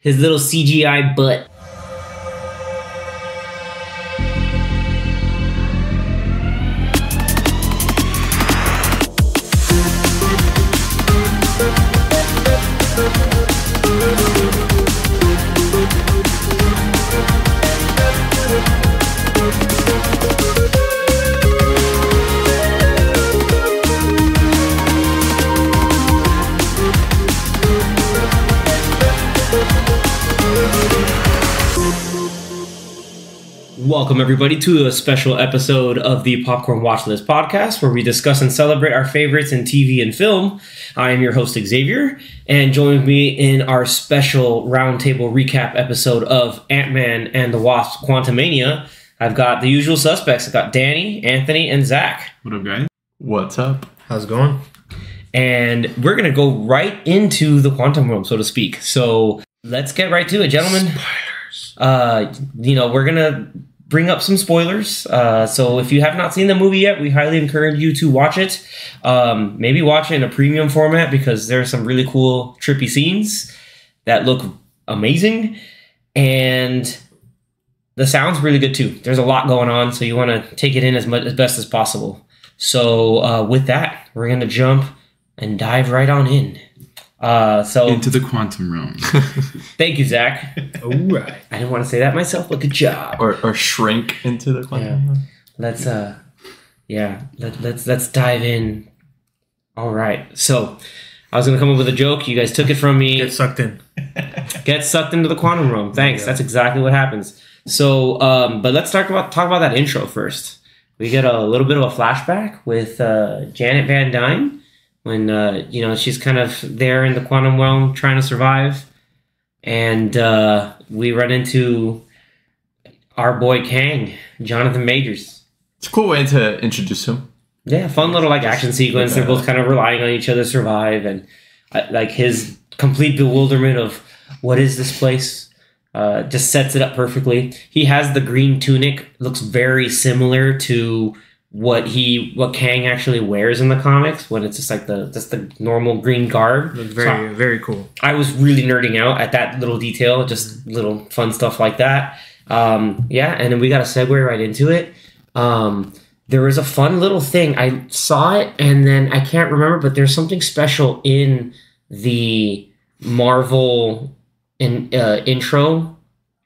his little CGI butt. Welcome, everybody, to a special episode of the Popcorn Watchlist podcast, where we discuss and celebrate our favorites in TV and film. I am your host, Xavier, and join me in our special roundtable recap episode of Ant-Man and the Wasp: Quantumania. I've got the usual suspects. I've got Danny, Anthony, and Zach. What up, guys? What's up? How's it going? And we're going to go right into the quantum realm, so to speak. So let's get right to it, gentlemen. Spoilers. We're going to bring up some spoilers. So if you have not seen the movie yet, we highly encourage you to watch it. Maybe watch it in a premium format because there are some really cool, trippy scenes that look amazing. And the sound's really good too. There's a lot going on, so you want to take it in as best as possible. So with that, we're going to jump and dive right on in. Into the quantum realm. Thank you, Zach. All right. I didn't want to say that myself, but good job. Or shrink into the quantum realm. Let's dive in. All right. So I was gonna come up with a joke. You guys took it from me. Get sucked in. Get sucked into the quantum realm. Thanks. Yeah. That's exactly what happens. So, but let's talk about that intro first. We get a little bit of a flashback with Janet Van Dyne. When, she's kind of there in the quantum realm trying to survive. And we run into our boy Kang, Jonathan Majors. It's a cool way to introduce him. Yeah, fun little action sequence. They're both kind of relying on each other to survive. And his complete bewilderment of what is this place just sets it up perfectly. He has the green tunic. Looks very similar to what Kang actually wears in the comics, when it's just like the normal green garb. Very cool. I was really nerding out at that little detail, just little fun stuff like that. And then we got to segue right into it. There was a fun little thing. I saw it and then I can't remember, but there's something special in the Marvel intro.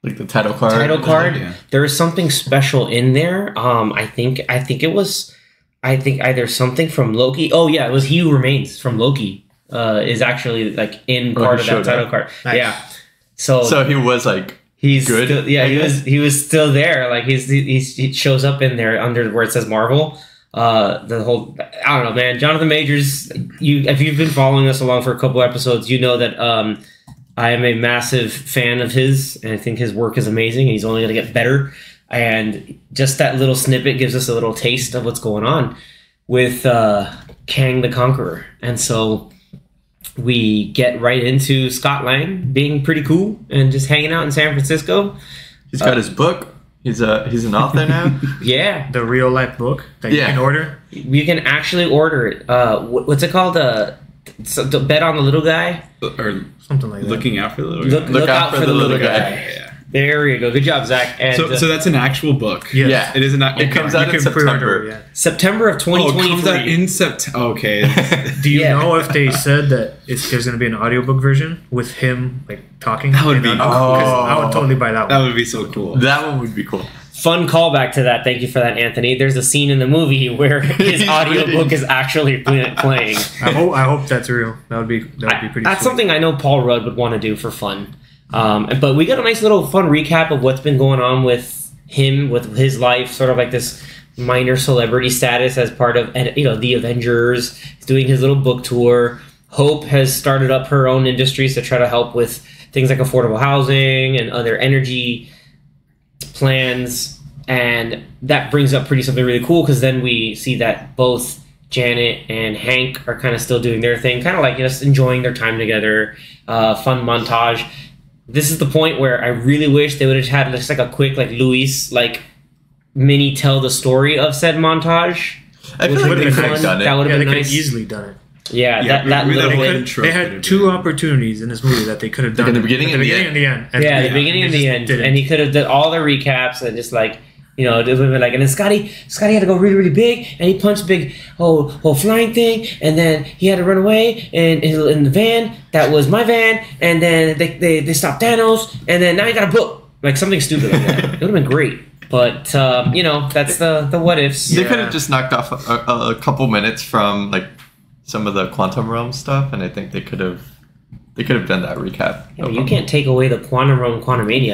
Like the title card. Yeah. There is something special in there. I think either something from Loki. Oh yeah, it was He Who Remains from Loki. Is actually in part of that title card. Nice. Yeah. So he was he's good. Still, he was still there. He shows up in there under where it says Marvel. The whole, I don't know, man. Jonathan Majors. If you've been following us along for a couple episodes, you know that I am a massive fan of his, and I think his work is amazing, and he's only going to get better. And just that little snippet gives us a little taste of what's going on with Kang the Conqueror. And so we get right into Scott Lang being pretty cool and just hanging out in San Francisco. He's got his book. He's an author now. Yeah. The real life book that you can order. You can actually order it. What's it called? The Bet on the Little Guy? Or something like that. Looking out for the little guy. Look out for the little guy. Yeah. There you go. Good job, Zach. And, so that's an actual book. Yeah. It is not. It comes out in September. Yeah. September of 2023. It comes out in September. Okay. Do you know if they said that there's going to be an audiobook version with him talking? That would be cool. I would totally buy that one. That would be so cool. That one would be cool. Fun callback to that. Thank you for that, Anthony. There's a scene in the movie where his audiobook is actually playing. I hope that's real. That would be pretty. That's sweet. something I know Paul Rudd would want to do for fun. But we got a nice little fun recap of what's been going on with him, with his life, sort of like this minor celebrity status as part of the Avengers. He's doing his little book tour. Hope has started up her own industries to try to help with things like affordable housing and other energy plans, and that brings up something really cool, because then we see that both Janet and Hank are kind of still doing their thing, kind of just enjoying their time together. Fun montage. This is the point where I really wish they would have had just a quick Luis mini tell the story of said montage. I feel like they could have done it. That would have been they nice. could have easily done it. Yeah, Yeah, that we- we- little that bit. whole intro They could had have two been- opportunities in this movie that they could have done in the beginning and the end. and the end. And Yeah, the Yeah. beginning and they the just end, didn't. and he could have done all the recaps and just like it would have been like, and then Scotty had to go really really big, and he punched big whole flying thing, and then he had to run away in the van that was my van, and then they stopped Thanos, and then now he got a book, like something stupid like that. It would have been great, but that's the what ifs. They Yeah. could have just knocked off a couple minutes from like some of the quantum realm stuff, and I think they could have done that recap. Yeah, but you can't take away the Quantum Realm Quantumania.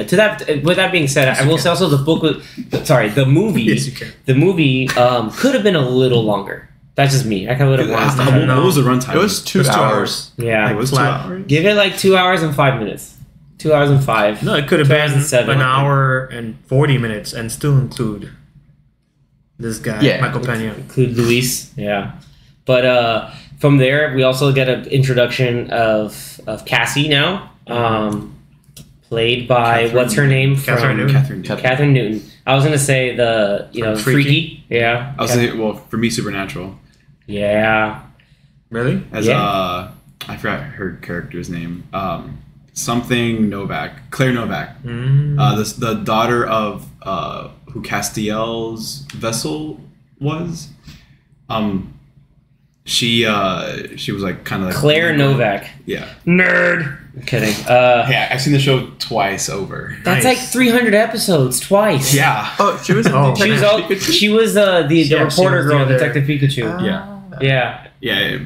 With that being said, I will say also the movie. Yes, you can. The movie could have been a little longer. That's just me. I would have wanted to What have. No. was the runtime? It was 2 It was 2 hours. Yeah, It was Flat. 2 hours. give it like 2 hours and 5 minutes. 2 hours and 5. No, it could have been 2007. an hour and 40 minutes and still include this guy, Yeah. Michael Pena. Include Luis. Yeah, but from there we also get an introduction of Cassie now, played by Catherine- what's her name Catherine from Newton. Catherine Newton. I was gonna say the From Freaky. Freaky? Yeah. I was saying, well, for me, Supernatural. Yeah. Really? As Yeah. I forgot her character's name. Something Novak, Claire Novak. Mm. The daughter of who Castiel's vessel was. She was like kind of like Claire Novak. Yeah. Nerd. I'm kidding. Yeah, I've seen the show twice over. That's Nice. like 300 episodes twice. Yeah. Oh, she was. Oh. She was she was the Yeah, reporter she was girl, the other- Detective Pikachu. Yeah. Yeah. Yeah.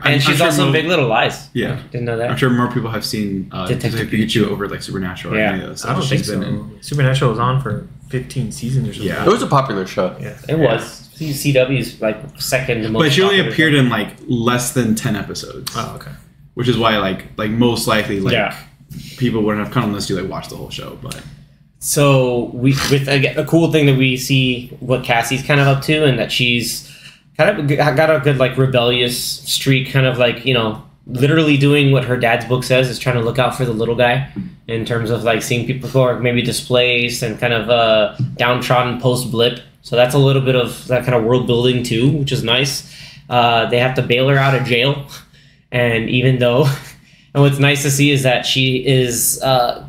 And she's sure also in mo- Big Little Lies. Yeah. Didn't know I'm that. sure more people have seen Detective Detective Pikachu over like Supernatural or Yeah. any of those I don't stuff think she's been so. in. Supernatural was on for 15 seasons or something. Yeah. It was a popular show. Yeah. It was. CW's like second to most But she only popular appeared show. in like less than 10 episodes. Oh, okay. Which is why like most likely like Yeah. people wouldn't have come unless you like watch the whole show. But So with a cool thing that we see what Cassie's kind of up to, and that she's kind of got a good like rebellious streak, kind of like literally doing what her dad's book says, is trying to look out for the little guy in terms of like seeing people who are maybe displaced and kind of downtrodden post blip. So that's a little bit of that kind of world building too, which is nice. They have to bail her out of jail, and even though, and what's nice to see is that she is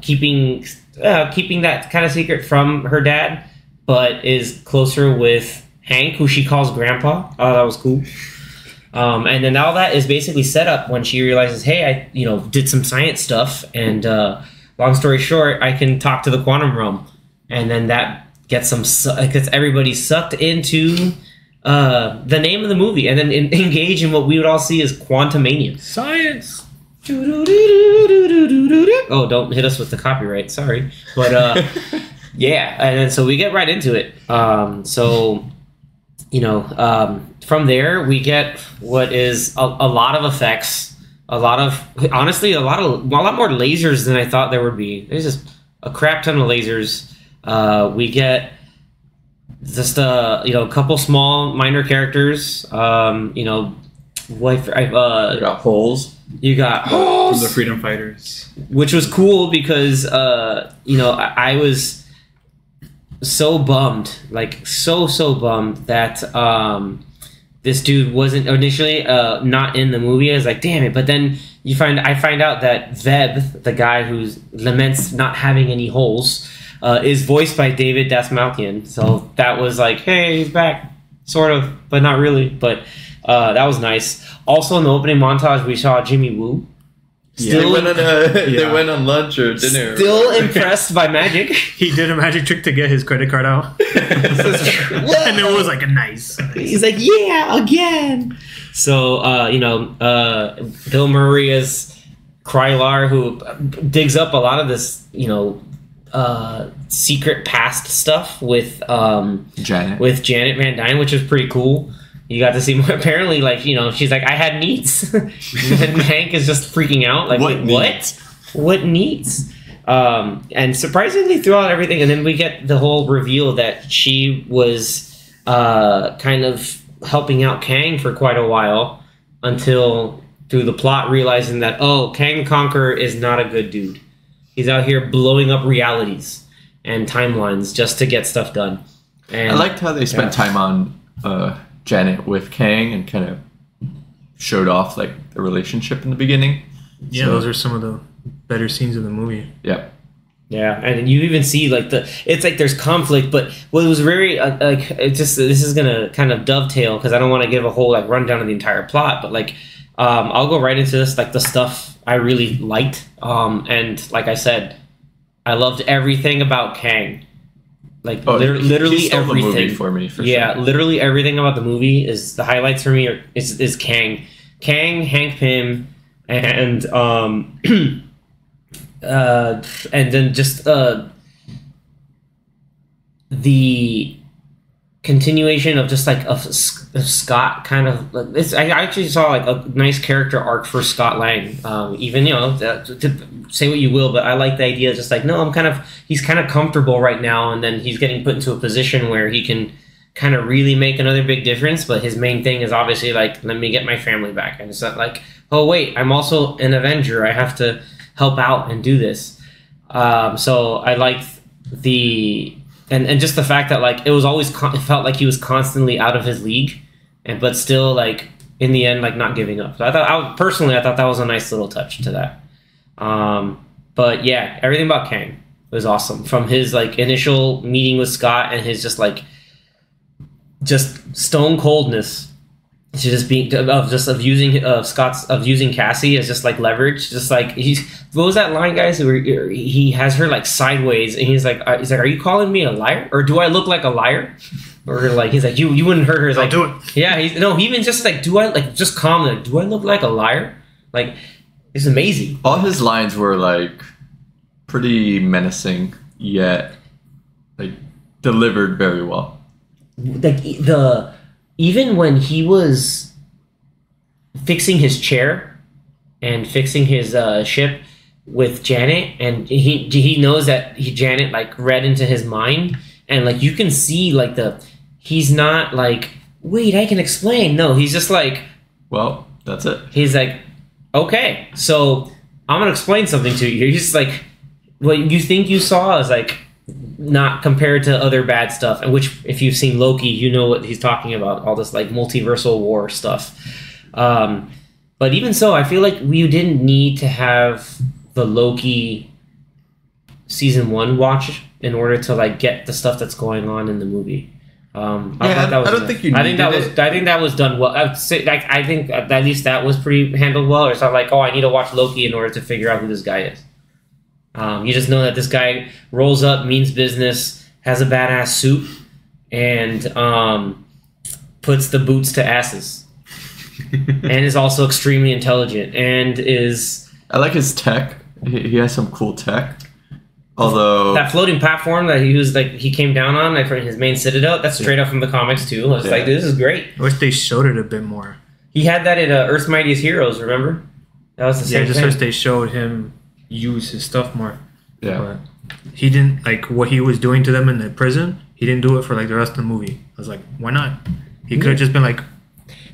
keeping that kind of secret from her dad, but is closer with Hank, who she calls Grandpa. Oh, that was cool. And then all that is basically set up when she realizes, hey, I did some science stuff, and long story short, I can talk to the quantum realm, and then that gets everybody sucked into the name of the movie, and then engage in what we would all see as Quantumania. Science! Oh, don't hit us with the copyright. Sorry, but yeah, and then so we get right into it. From there we get what is a lot of effects, honestly a lot more lasers than I thought there would be. There's just a crap ton of lasers. We get just a couple small minor characters. You got holes. You got from the Freedom Fighters. which was cool because I was so bummed, like so bummed that this dude wasn't initially not in the movie. I was like, damn it! But then I find out that Veb, the guy who laments not having any holes, is voiced by David Dastmalchian. So that was like, hey, he's back, sort of, but not really. But that was nice. Also, in the opening montage, we saw Jimmy Woo. They went on lunch or dinner. Still impressed by magic. He did a magic trick to get his credit card out. And it was like a nice. He's like, yeah, again. So, Bill Murray as Krylar, who digs up a lot of this, secret past stuff with Janet Van Dyne, which is pretty cool. You got to see more. Apparently, she's like, I had needs. And Hank is just freaking out. Like, What what? What needs? And surprisingly, throughout everything, and then we get the whole reveal that she was kind of helping out Kang for quite a while until, through the plot, realizing that, Kang the Conqueror is not a good dude. He's out here blowing up realities and timelines just to get stuff done. And I liked how they spent time on Janet with Kang and kind of showed off like the relationship in the beginning. Yeah, So- those are some of the better scenes of the movie. Yeah. Yeah, and you even see like it's like there's conflict, but what was very like it just this is gonna kind of dovetail because I don't want to give a whole like rundown of the entire plot, but like I'll go right into this like the stuff I really liked, and like I said, I loved everything about Kang, like literally he stole the everything movie for me. For yeah, sure. literally everything about the movie is the highlights for me is Kang, Hank Pym, and and then just the continuation of just like of Scott kind of like this. I actually saw like a nice character arc for Scott Lang. Even to say what you will, but I like the idea. Just like no, he's kind of comfortable right now, and then he's getting put into a position where he can kind of really make another big difference. But his main thing is obviously like let me get my family back, and it's not like oh wait, I'm also an Avenger. I have to help out and do this. So I liked the and just the fact that like it was always it felt like he was constantly out of his league, but still like in the end like not giving up. So I thought that was a nice little touch to that. But yeah, everything about Kang was awesome from his like initial meeting with Scott and his just stone coldness. To just being of using Cassie as just like leverage, just like what was that line, guys? Where he has her like sideways, and he's like, "Are you calling me a liar, or do I look like a liar?" Or like he's like, "You wouldn't hurt her." He's like, do it. Yeah, he even just like, "Do I like just calmly? Like, do I look like a liar?" Like it's amazing. All his lines were like pretty menacing, yet like delivered very well. Like even when he was fixing his chair and fixing his ship with Janet, and he knows that Janet like read into his mind, and like you can see like he's not like wait I can explain. No, he's just like well that's it. He's like okay, so I'm gonna explain something to you. He's just like what you think you saw is like not compared to other bad stuff, and which if you've seen Loki you know what he's talking about, all this like multiversal war stuff, but even so I feel like we didn't need to have the Loki season 1 watch in order to like get the stuff that's going on in the movie. I don't think you needed it. I think that was done well. I think at least that was pretty handled well. It's not like oh I need to watch Loki in order to figure out who this guy is. You just know that this guy rolls up, means business, has a badass suit, and puts the boots to asses. And is also extremely intelligent and is... I like his tech. He has some cool tech. Although... That floating platform that he came down on like, for his main citadel, that's straight up from the comics too. I was like, this is great. I wish they showed it a bit more. He had that in Earth's Mightiest Heroes, remember? That was the same thing. Yeah, just wish they showed him use his stuff more. Yeah. But he didn't like what he was doing to them in the prison. He didn't do it for like the rest of the movie. I was like, why not? He could have just been like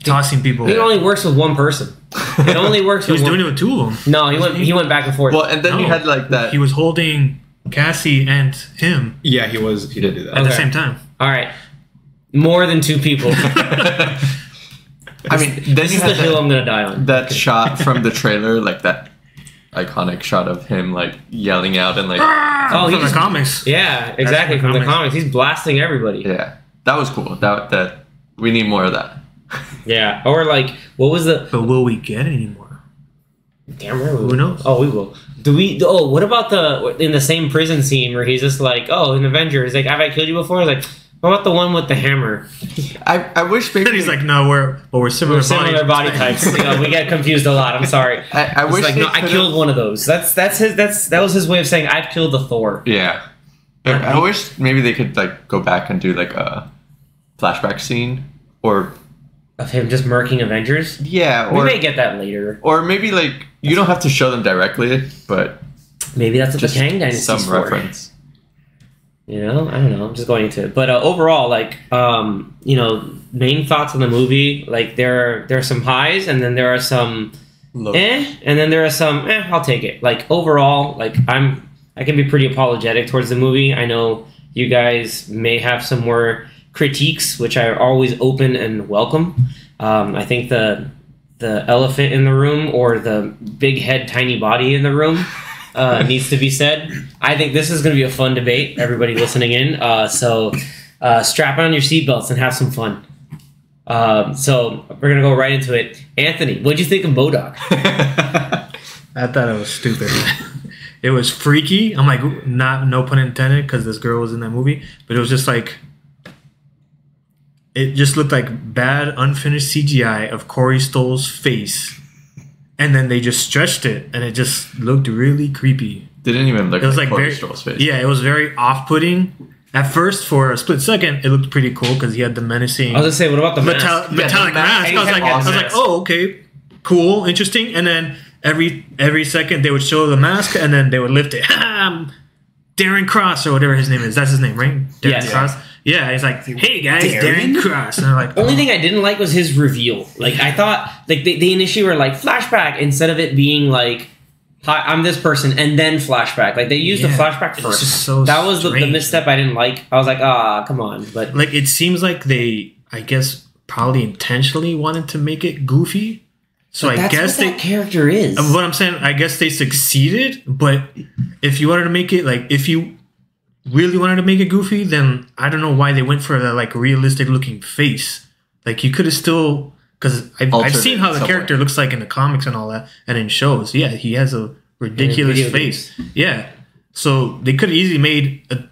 tossing people. It only works with one person. It only works He with was one. doing it with 2 of them. No, he went back and forth. Well, and then you had like that. He was holding Cassie and him Yeah, he did do that. at the Okay. same time. All right. More than 2 people. I mean, then This you is the had hill I'm going to die on. that shot from the trailer, like that iconic shot of him like yelling out and like Oh, from he's- the comics. Yeah, exactly. From the comics. He's blasting everybody. yeah, that was cool. That we need more of that. Yeah. Or like, what was the... But will we get any more? Damn right we will. Who knows? Oh, we will. What about in the same prison scene where he's just like, oh, an Avenger. He's like, have I killed you before? He's like, what about the one with the hammer? I wish maybe And he's like, no, we're similar. We're similar body types. We get confused a lot. I'm sorry. I It's wish like, they no, I could've- killed one of those. That was his way of saying I've killed the Thor. Yeah, I wish maybe they could like go back and do like a flashback scene or Of him just murking Avengers. yeah, We or may get that later. or maybe like you don't have to show them directly, but Maybe that's what just the Kang Dynasty's some for. reference. You know, I don't know. I'm just going into it, but overall, like, main thoughts on the movie. Like, there are some highs, and then there are some and then there are some I'll take it. Like overall, like I can be pretty apologetic towards the movie. I know you guys may have some more critiques, which are always open and welcome. I think elephant in the room or the big head, tiny body in the room needs to be said. I think this is going to be a fun debate. Everybody listening in, so strap on your seatbelts and have some fun. So we're gonna go right into it. Anthony, what'd you think of MODOK? I thought it was stupid. It was freaky. I'm like, no pun intended, because this girl was in that movie, but it was just like, it just looked like bad, unfinished CGI of Corey Stoll's face, and then they just stretched it, and it just looked really creepy. Didn't even look It was like like Corey very, Stoll's face. yeah, it was very off-putting. At first, for a split second, it looked pretty cool because he had the menacing I was gonna say, what about the mask? metallic mask. I was like, oh, okay, cool, interesting. And then every second they would show the mask, and then they would lift it. Darren Cross or whatever his name is. That's his name, right? Darren Yes. Cross. Yeah, he's like, hey guys, Darren Cross. And I'm like, Only thing I didn't like was his reveal. Like, I thought, like, they initially were like flashback instead of it being like, hi, I'm this person, and then flashback. Like, they used the flashback it's first. just so That was the strange. misstep I didn't like. I was like, come on. But Like, it seems like they, I guess, probably intentionally wanted to make it goofy. So I that's guess what that character is. what I'm saying, I guess they succeeded, but if you wanted to make it, like, if you really wanted to make it goofy, then I don't know why they went for that, like, realistic looking face. Like, you could have still, because I've seen how the somewhat. character looks like in the comics and all that, and in shows. Yeah, he has a ridiculous video face. Yeah. So they could have easily made a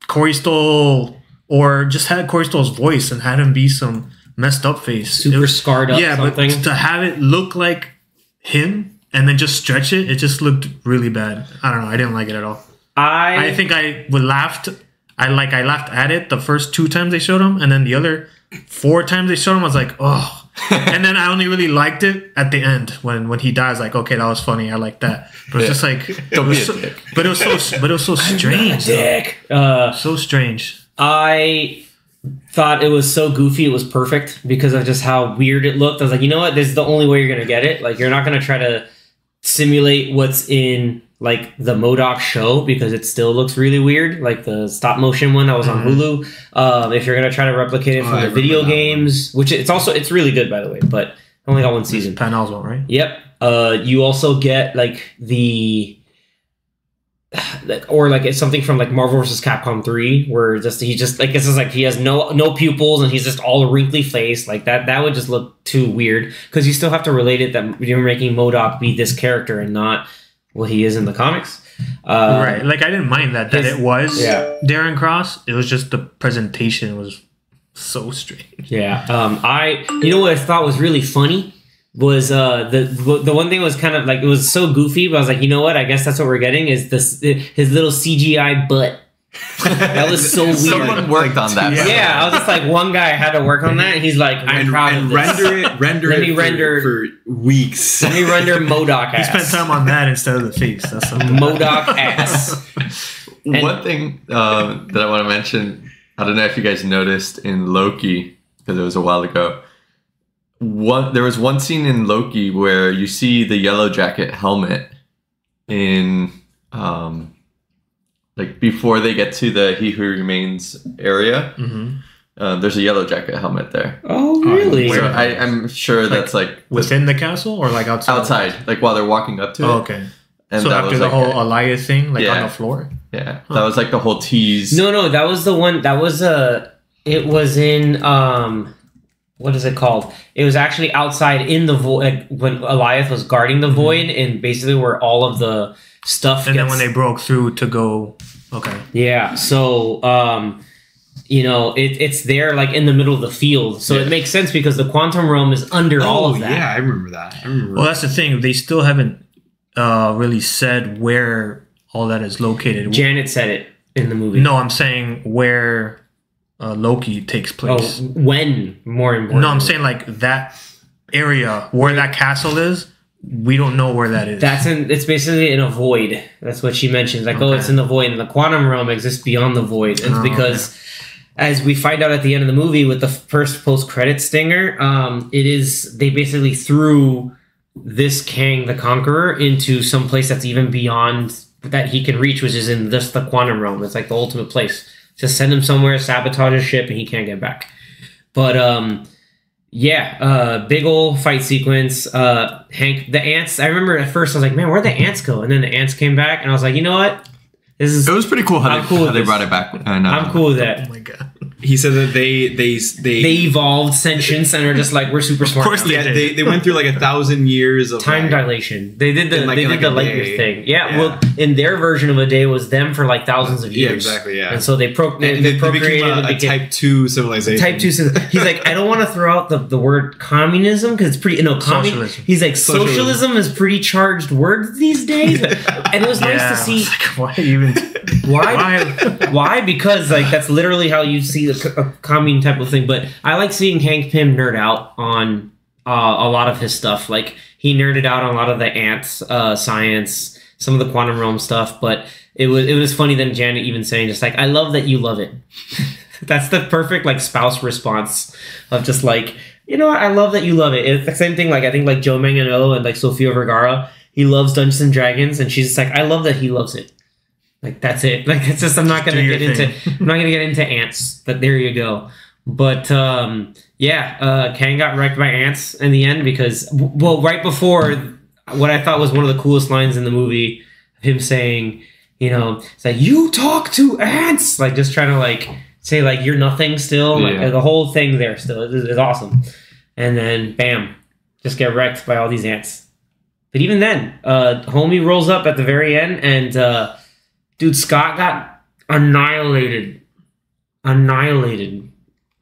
Corey Stoll, or just had Corey Stoll's voice and had him be some messed up face. Super scarred up something. But to have it look like him and then just stretch it, it just looked really bad. I don't know. I didn't like it at all. I think I laughed at it the first 2 times they showed him, and then the other 4 times they showed him, I was like, oh. And then I only really liked it at the end when he dies. Like, okay, that was funny. I like that. But it's just like, Don't be a dick. but it was so strange. Dick. So strange. I thought it was so goofy, it was perfect because of just how weird it looked. I was like, you know what? This is the only way you're going to get it. Like, you're not going to try to simulate what's in, like, the MODOK show because it still looks really weird. Like, the stop motion one that was on Hulu. If you're going to try to replicate it from the video games, which it's really good, by the way, but I only got 1 season. Pan Oswalt, right? Yep. You also get, like, or like it's something from like Marvel vs. Capcom 3 where he has no pupils and he's just all a wrinkly face like that would just look too weird because you still have to relate it that you're making MODOK be this character and not what he is in the comics. Right. Like, I didn't mind that it was Darren Cross. It was just the presentation was so strange. Yeah. You know what I thought was really funny was the one thing was kind of like, it was so goofy, but I was like, you know what? I guess that's what we're getting is his little CGI butt. That was so weird. Someone worked on that. Yeah, I was just like, one guy had to work on that, and he's like, I'm proud of this. Render it for weeks. Let me render MODOK ass. He spent time on that instead of the face. That's something. MODOK ass. One thing that I want to mention, I don't know if you guys noticed in Loki, because it was a while ago. There was one scene in Loki where you see the Yellow Jacket helmet in like before they get to the He Who Remains area. Mm-hmm. There's a Yellow Jacket helmet there. Oh, really? So I'm sure that's like within the castle or like outside. Outside, like while they're walking up to it. Oh, okay. And so that after was the like whole Elias thing, like on Yeah. the floor. Yeah, that was like the whole tease. No, that was the one. That was it was in what is it called? It was actually outside in the void when Elias was guarding the void, and basically where all of the stuff. And then when they broke through to go, okay. Yeah, so it's there like in the middle of the field, so it makes sense because the quantum realm is under all of that. Yeah, I remember that. Well, that's the thing. They still haven't really said where all that is located. Janet said it in the movie. No, I'm saying where Loki takes place. Oh, when more important. No, I'm saying like that area where that castle is. We don't know where that is. It's basically in a void. That's what she mentions. Like, it's in the void, and the quantum realm exists beyond the void. And it's because, as we find out at the end of the movie with the first post-credit stinger, they basically threw this Kang the Conqueror into some place that's even beyond that he can reach, which is in just the quantum realm. It's like the ultimate place. Just send him somewhere, sabotage his ship, and he can't get back. But big old fight sequence. Hank, the ants. I remember at first I was like, man, where'd the ants go? And then the ants came back, and I was like, you know what? It was pretty cool how they brought it back. I'm cool with that. Oh my god. He said that they evolved sentience and are just like, we're super smart. Of course now. they went through like 1,000 years of time like, dilation. They did the light year day. thing. Yeah, well, in their version of a day was them for like thousands of years. Yeah, exactly. Yeah, and so they procreated. They became a type 2 civilization. Type 2 civilization. He's like, I don't want to throw out the word communism because it's pretty. No, Socialism. He's like, socialism is pretty charged word these days, and it was nice to see. Like, why even? Why? Because like that's literally how you see a commune type of thing. But I like seeing Hank Pym nerd out on a lot of his stuff. Like he nerded out on a lot of the ants, science, some of the quantum realm stuff. But it was funny then Janet even saying just like, I love that you love it. That's the perfect like spouse response of just like, you know what, I love that you love it. It's the same thing like I think like Joe Manganiello and like Sofia Vergara. He loves Dungeons and Dragons, and she's just like, I love that he loves it. Like that's it. Like it's just I'm not gonna get into ants. But there you go. But Kang got wrecked by ants in the end because right before what I thought was one of the coolest lines in the movie, him saying, you know, it's like you talk to ants, like just trying to like say like you're nothing still. Like the whole thing there still is awesome. And then bam, just get wrecked by all these ants. But even then, homie rolls up at the very end and dude, Scott got annihilated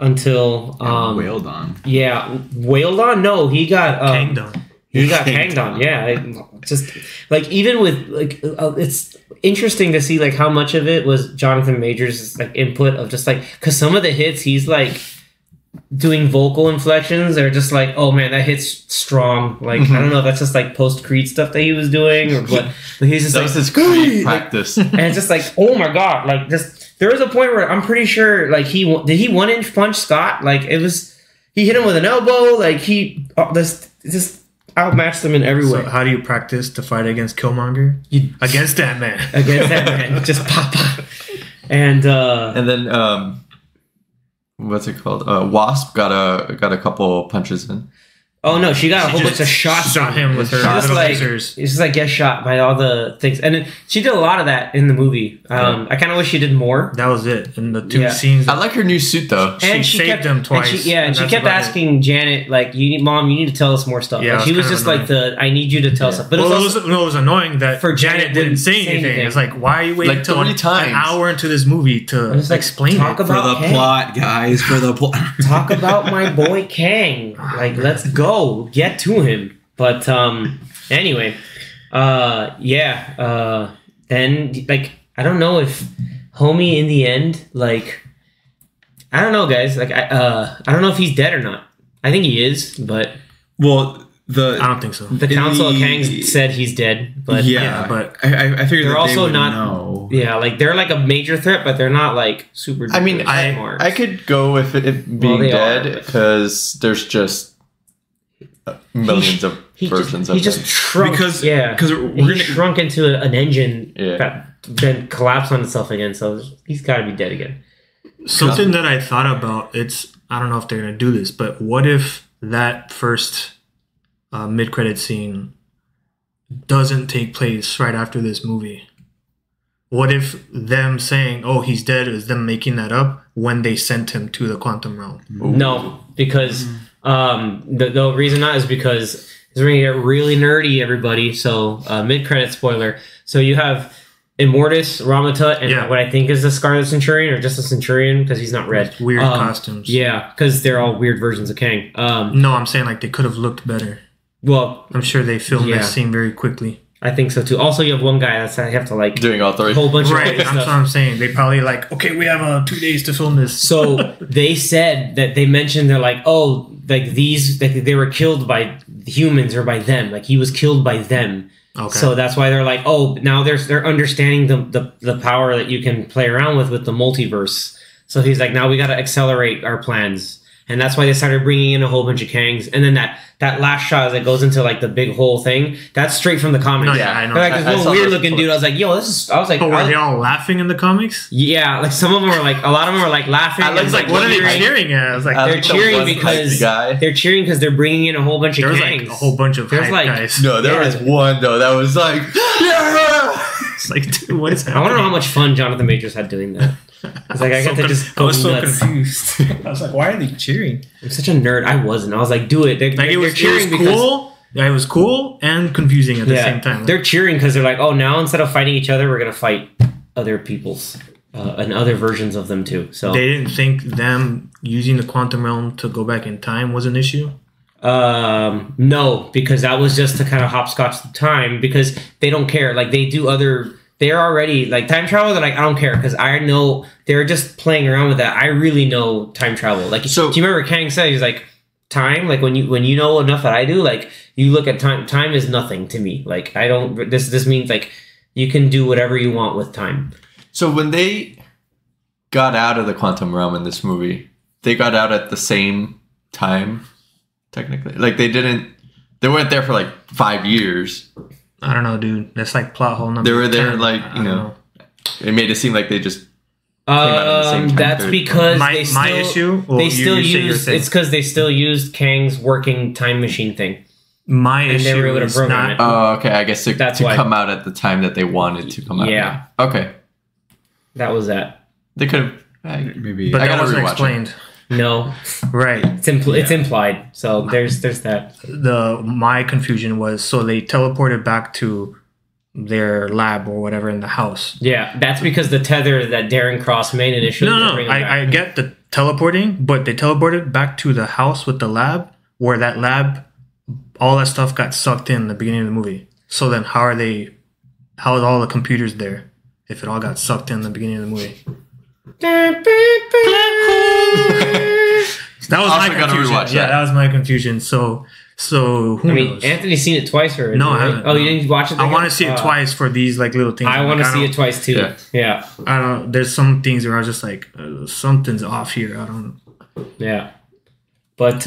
until wailed on. Yeah, wailed on. No, he got Kanged on. He got hanged on. Yeah, just like even with like it's interesting to see like how much of it was Jonathan Majors' like input of just like because some of the hits he's like doing vocal inflections are just like, oh man, that hits strong. Like I don't know if that's just like post Creed stuff that he was doing or what. But he's just that like was his Creed practice, and it's just like, oh my god, like just there was a point where I'm pretty sure like he 1-inch punch Scott. Like it was he hit him with an elbow. Like he just outmatched him in every way. So how do you practice to fight against Killmonger? Against that man. Against that man, just pop. And then. What's it called? Wasp got a couple punches in. Oh no, she got a whole bunch of shots. Shot him with her lasers. It's just like get shot by all the things, and then she did a lot of that in the movie. I kind of wish she did more. That was it in the two scenes. I like her new suit though. And she saved him twice. And she kept asking Janet, like, "You need to tell us more stuff." Yeah, like, she was just annoying. Like I need you to tell us stuff. But it was annoying that for Janet didn't say anything. It's like, why are you waiting until an hour into this movie to explain talk it? about for the plot, guys? For the plot. Talk about my boy Kang. Like, let's go get to him. But anyway, then like I don't know if homie in the end, like I don't know, guys. Like I don't know if he's dead or not. I think he is, but I don't think so. The Council of Kangs said he's dead, but but I figured they're also not. Know. Yeah, like they're like a major threat, but they're not like super. I mean, I could go with it being dead because there's just millions of versions of he just shrunk because he shrunk into an engine that then collapsed on itself again, so he's got to be dead again. Something that I thought about, I don't know if they're gonna do this, but what if that first mid-credit scene doesn't take place right after this movie? What if them saying, oh, he's dead, is them making that up when they sent him to the quantum realm? No, because the reason not is because it's going to get really nerdy, everybody. So mid-credit spoiler. So you have Immortus, Ramatut, and what I think is the Scarlet Centurion, or just a Centurion because he's not red. Weird costumes. Yeah, because they're all weird versions of Kang. No, I'm saying like they could have looked better. Well, I'm sure they filmed that scene very quickly. I think so too. Also, you have one guy that's I have to like doing all three, a whole bunch of that's stuff. what I'm saying. They probably like, okay, we have 2 days to film this. So they said that they mentioned they're like, oh, like these, like they were killed by humans or by them. Like he was killed by them. Okay. So that's why they're like, oh, now they're understanding the power that you can play around with the multiverse. So he's like, now we got to accelerate our plans. and that's why they started bringing in a whole bunch of Kangs. And then that last shot that goes into like the big whole thing, that's straight from the comics. No, yeah, I know. Like this one weird looking dude. I was like, yo, this is. I was like, oh, were they all laughing in the comics? Yeah, like some of them were like, a lot of them were like laughing. I was like, what are they cheering at? I was like, they're cheering because they're bringing in a whole bunch of Kangs. There was like a whole bunch of hype guys. No, there was one though that was like, yeah. It's like, dude, what is happening? I want to know how much fun Jonathan Majors had doing that. It's like I got to just go I was so nuts. confused. I was like, why are they cheering? I'm such a nerd. I wasn't. I was like, do it. They're cheering because cool. Yeah, it was cool and confusing at the same time. They're cheering because they're like, oh, now instead of fighting each other, we're gonna fight other people's and other versions of them too. So they didn't think them using the quantum realm to go back in time was an issue. No, because that was just to kind of hopscotch the time because they don't care. Like they do other. They're already like time travel. They're like, I don't care because I know they're just playing around with that. I really know time travel. Like, so do you remember Kang said he's like time? Like when you know enough that I do, like you look at time. Time is nothing to me. Like I don't. This means like you can do whatever you want with time. So when they got out of the quantum realm in this movie, they got out at the same time, technically. Like they weren't there for like 5 years. I don't know, dude. That's like plot hole number. They were there 10. like, you know, it made it seem like they just came out at the same time. That's because my issue. They still use. It's because they still used Kang's working time machine thing. My and issue is not. Oh, okay. I guess that's to why. Come out at the time that they wanted to come out. Yeah. Okay. That was that. They could have maybe. But I that gotta wasn't rewatch explained. it. No. Right. It's implied. So there's that. My confusion was so they teleported back to their lab or whatever in the house. Yeah, that's because the tether that Darren Cross made initially. No, I get the teleporting, but they teleported back to the house with the lab where that lab, all that stuff got sucked in the beginning of the movie. So then how are all the computers there if it all got sucked in the beginning of the movie? That was my confusion. Yeah, that was my confusion. So who knows? Anthony's seen it twice already. No, I right? haven't. Oh, you didn't watch it? I want to see it twice for these like little things. I want to see it twice too. Yeah. I don't know. There's some things where I was just like, something's off here. I don't know. Yeah. But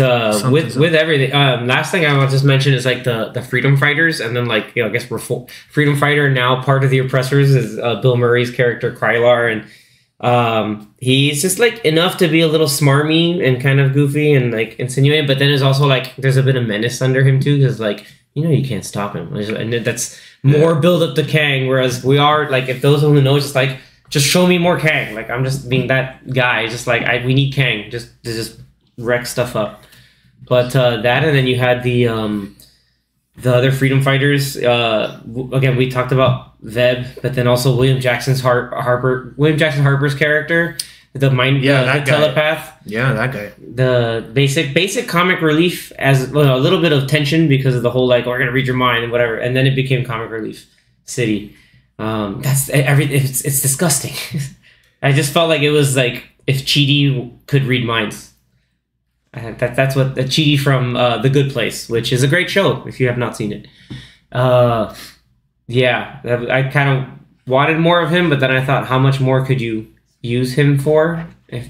with everything, last thing I want to just mention is like the freedom fighters, and then like I guess we're freedom fighter now. Part of the oppressors is Bill Murray's character Krylar, and he's just like enough to be a little smarmy and kind of goofy and like insinuating, but then there's also like there's a bit of menace under him too because like you can't stop him, and that's more build up to Kang. Whereas we are like if those who know just show me more Kang. Like I'm just being that guy, just like we need Kang just to just wreck stuff up. But that, and then you had the other freedom fighters. Again, we talked about Veb, but then also William Jackson Harper's character, the telepath. Yeah, that guy. The basic comic relief as a little bit of tension because of the whole like we're gonna read your mind and whatever, and then it became comic relief city. That's everything. It's disgusting. I just felt like it was like if Chidi could read minds. That's what Chidi from The Good Place, which is a great show if you have not seen it. Yeah, I kind of wanted more of him, but then I thought, how much more could you use him for? They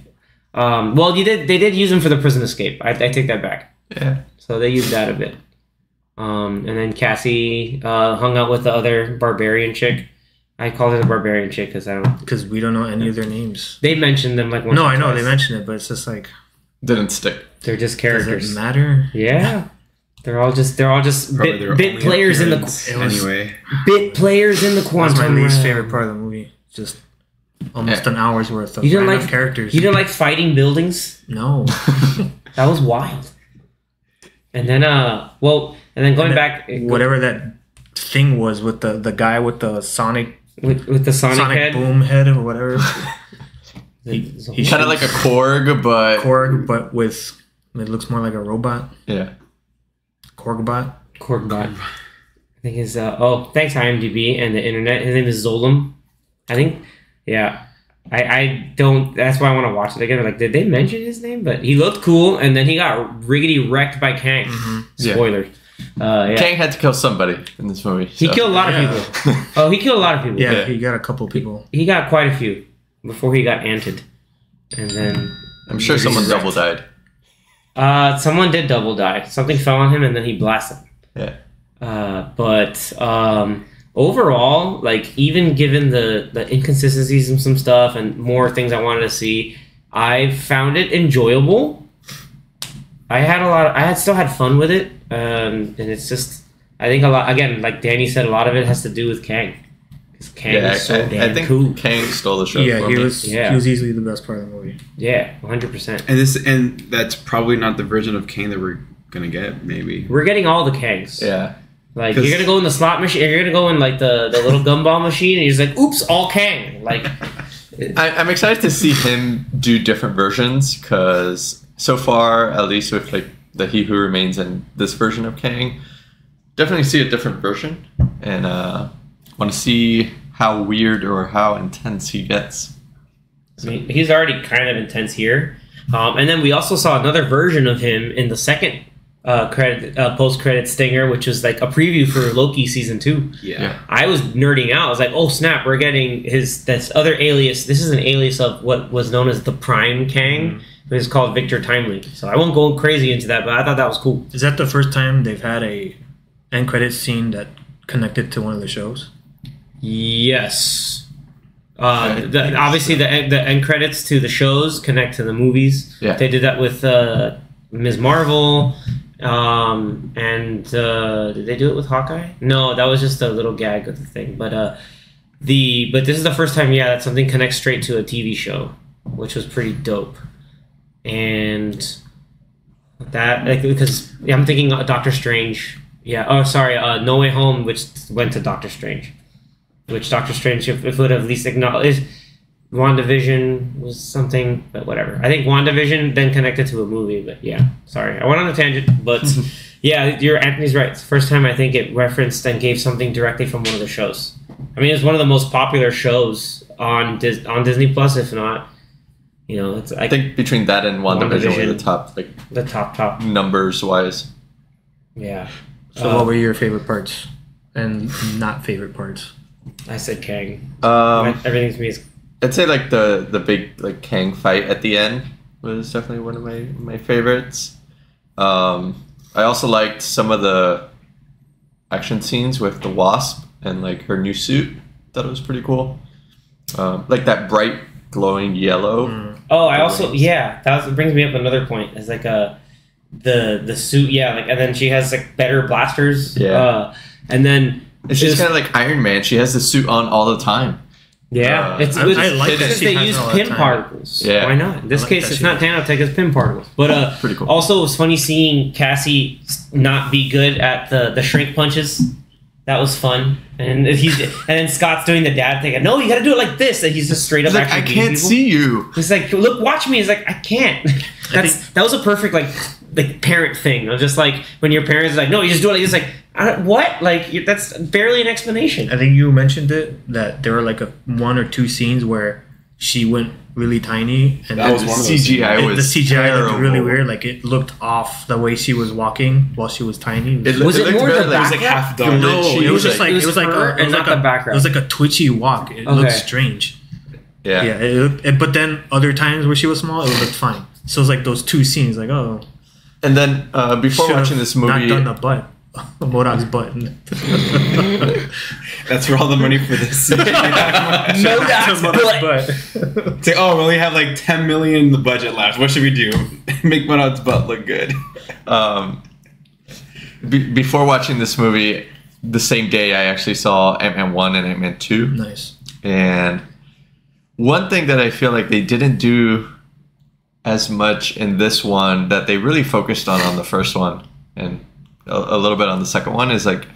did use him for the prison escape. I take that back. Yeah. So they used that a bit. And then Cassie hung out with the other barbarian chick. I called her the barbarian chick because we don't know any of their names. They mentioned them like once. No, I know they mentioned it, but it's just like didn't stick. They're just characters. Does it matter? Yeah. They're all just bit players in the bit players in the quantum. That's my least favorite part of the movie. Just almost an hour's worth of characters. You didn't like fighting buildings? No. That was wild. And then going back, whatever that thing was with the guy with the sonic with the sonic head? boom head or whatever. He's kind of like a Korg, but with it looks more like a robot. Yeah. Korgbot. I think his thanks IMDb and the internet. His name is Zolom. I think. Yeah. I don't. That's why I want to watch it again. Like, did they mention his name? But he looked cool, and then he got riggedy wrecked by Kang. Mm-hmm. Spoilers. Yeah. Kang had to kill somebody in this movie. He killed a lot of people. Oh, he killed a lot of people. Yeah, he got a couple people. He got quite a few before he got anted, and then I'm sure someone double died. Someone did double die. Something fell on him and then he blasted him. Yeah. But overall, like even given the inconsistencies in some stuff and more things I wanted to see, I found it enjoyable. I still had fun with it, and it's just I think a lot. Again, like Danny said, a lot of it has to do with Kang. Because Kang is so damn I think cool. Kang stole the show. Yeah, for he me. was easily the best part of the movie. Yeah, 100%. And that's probably not the version of Kang that we're gonna get. Maybe We're getting all the Kangs. Yeah. Like you're gonna go in the slot machine. You're gonna go in like the little gumball machine, and he's like, "Oops, all Kang!" Like, I'm excited to see him do different versions because so far, at least with like the He Who Remains and this version of Kang, definitely see a different version, and want to see how weird or how intense he gets. I mean, he's already kind of intense here, and then we also saw another version of him in the second post-credit stinger, which was like a preview for Loki season 2. Yeah. I was nerding out. I was like, "Oh snap! We're getting this other alias. This is an alias of what was known as the Prime Kang." It's called Victor Timely. So I won't go crazy into that, but I thought that was cool. Is that the first time they've had a end credits scene that connected to one of the shows? Yes. Obviously, the end credits to the shows connect to the movies. Yeah. They did that with Ms. Marvel, and did they do it with Hawkeye? No, that was just a little gag of the thing. But this is the first time, that something connects straight to a TV show, which was pretty dope. And that, like, because I'm thinking Doctor Strange. Yeah. Oh, sorry. No Way Home, which went to Doctor Strange. Which Doctor Strange, if would have at least acknowledged, WandaVision was something, but whatever. I think WandaVision then connected to a movie, but yeah. Sorry, I went on a tangent, but yeah, Anthony's right. It's the first time I think it referenced and gave something directly from one of the shows. I mean, it's one of the most popular shows on Disney Plus, if not. It's. I think between that and WandaVision were the top, like the top numbers wise. Yeah. So, what were your favorite parts and not favorite parts? I said Kang. Everything to me is. I'd say like the big like Kang fight at the end was definitely one of my favorites. I also liked some of the action scenes with the Wasp and like her new suit. Thought it was pretty cool. Like that bright glowing yellow. Oh, I also that brings me up another point. It's like the suit, like, and then she has like better blasters. Yeah. And then it's just kind of like Iron Man. She has the suit on all the time. Yeah, I like that they use pin particles. Yeah. Why not? In this case, it's not nanotech; it's pin particles. But pretty cool. Also, it was funny seeing Cassie not be good at the shrink punches. That was fun. And then Scott's doing the dad thing. No, you got to do it like this. And he's just straight up. He's like, I can't people. see you. He's like, look, watch me. He's like, I can't. That was a perfect like parent thing. Just like when your parents are like, no, you just do it like this. Like, what? Like that's barely an explanation. I think you mentioned it that there were like one or two scenes where she went really tiny, and that was the one CGI was the CGI terrible. looked really weird. Like it looked off the way she was walking while she was tiny. Was it more the background? It was like half done. No, it was just like it was like the background. It was like a twitchy walk. It looked strange. Yeah. Yeah. But then other times where she was small, it looked fine. So it was like those two scenes. Like And then before watching this movie, not done the butt. Modok's butt. That's where all the money for this. Modok's butt. It's like, we only have like 10 million in the budget left. What should we do? Make Modok's butt look good. Before watching this movie, the same day I actually saw Ant-Man 1 and Ant-Man 2. Nice. And one thing that I feel like they didn't do as much in this one that they really focused on the first one and a little bit on the second one is like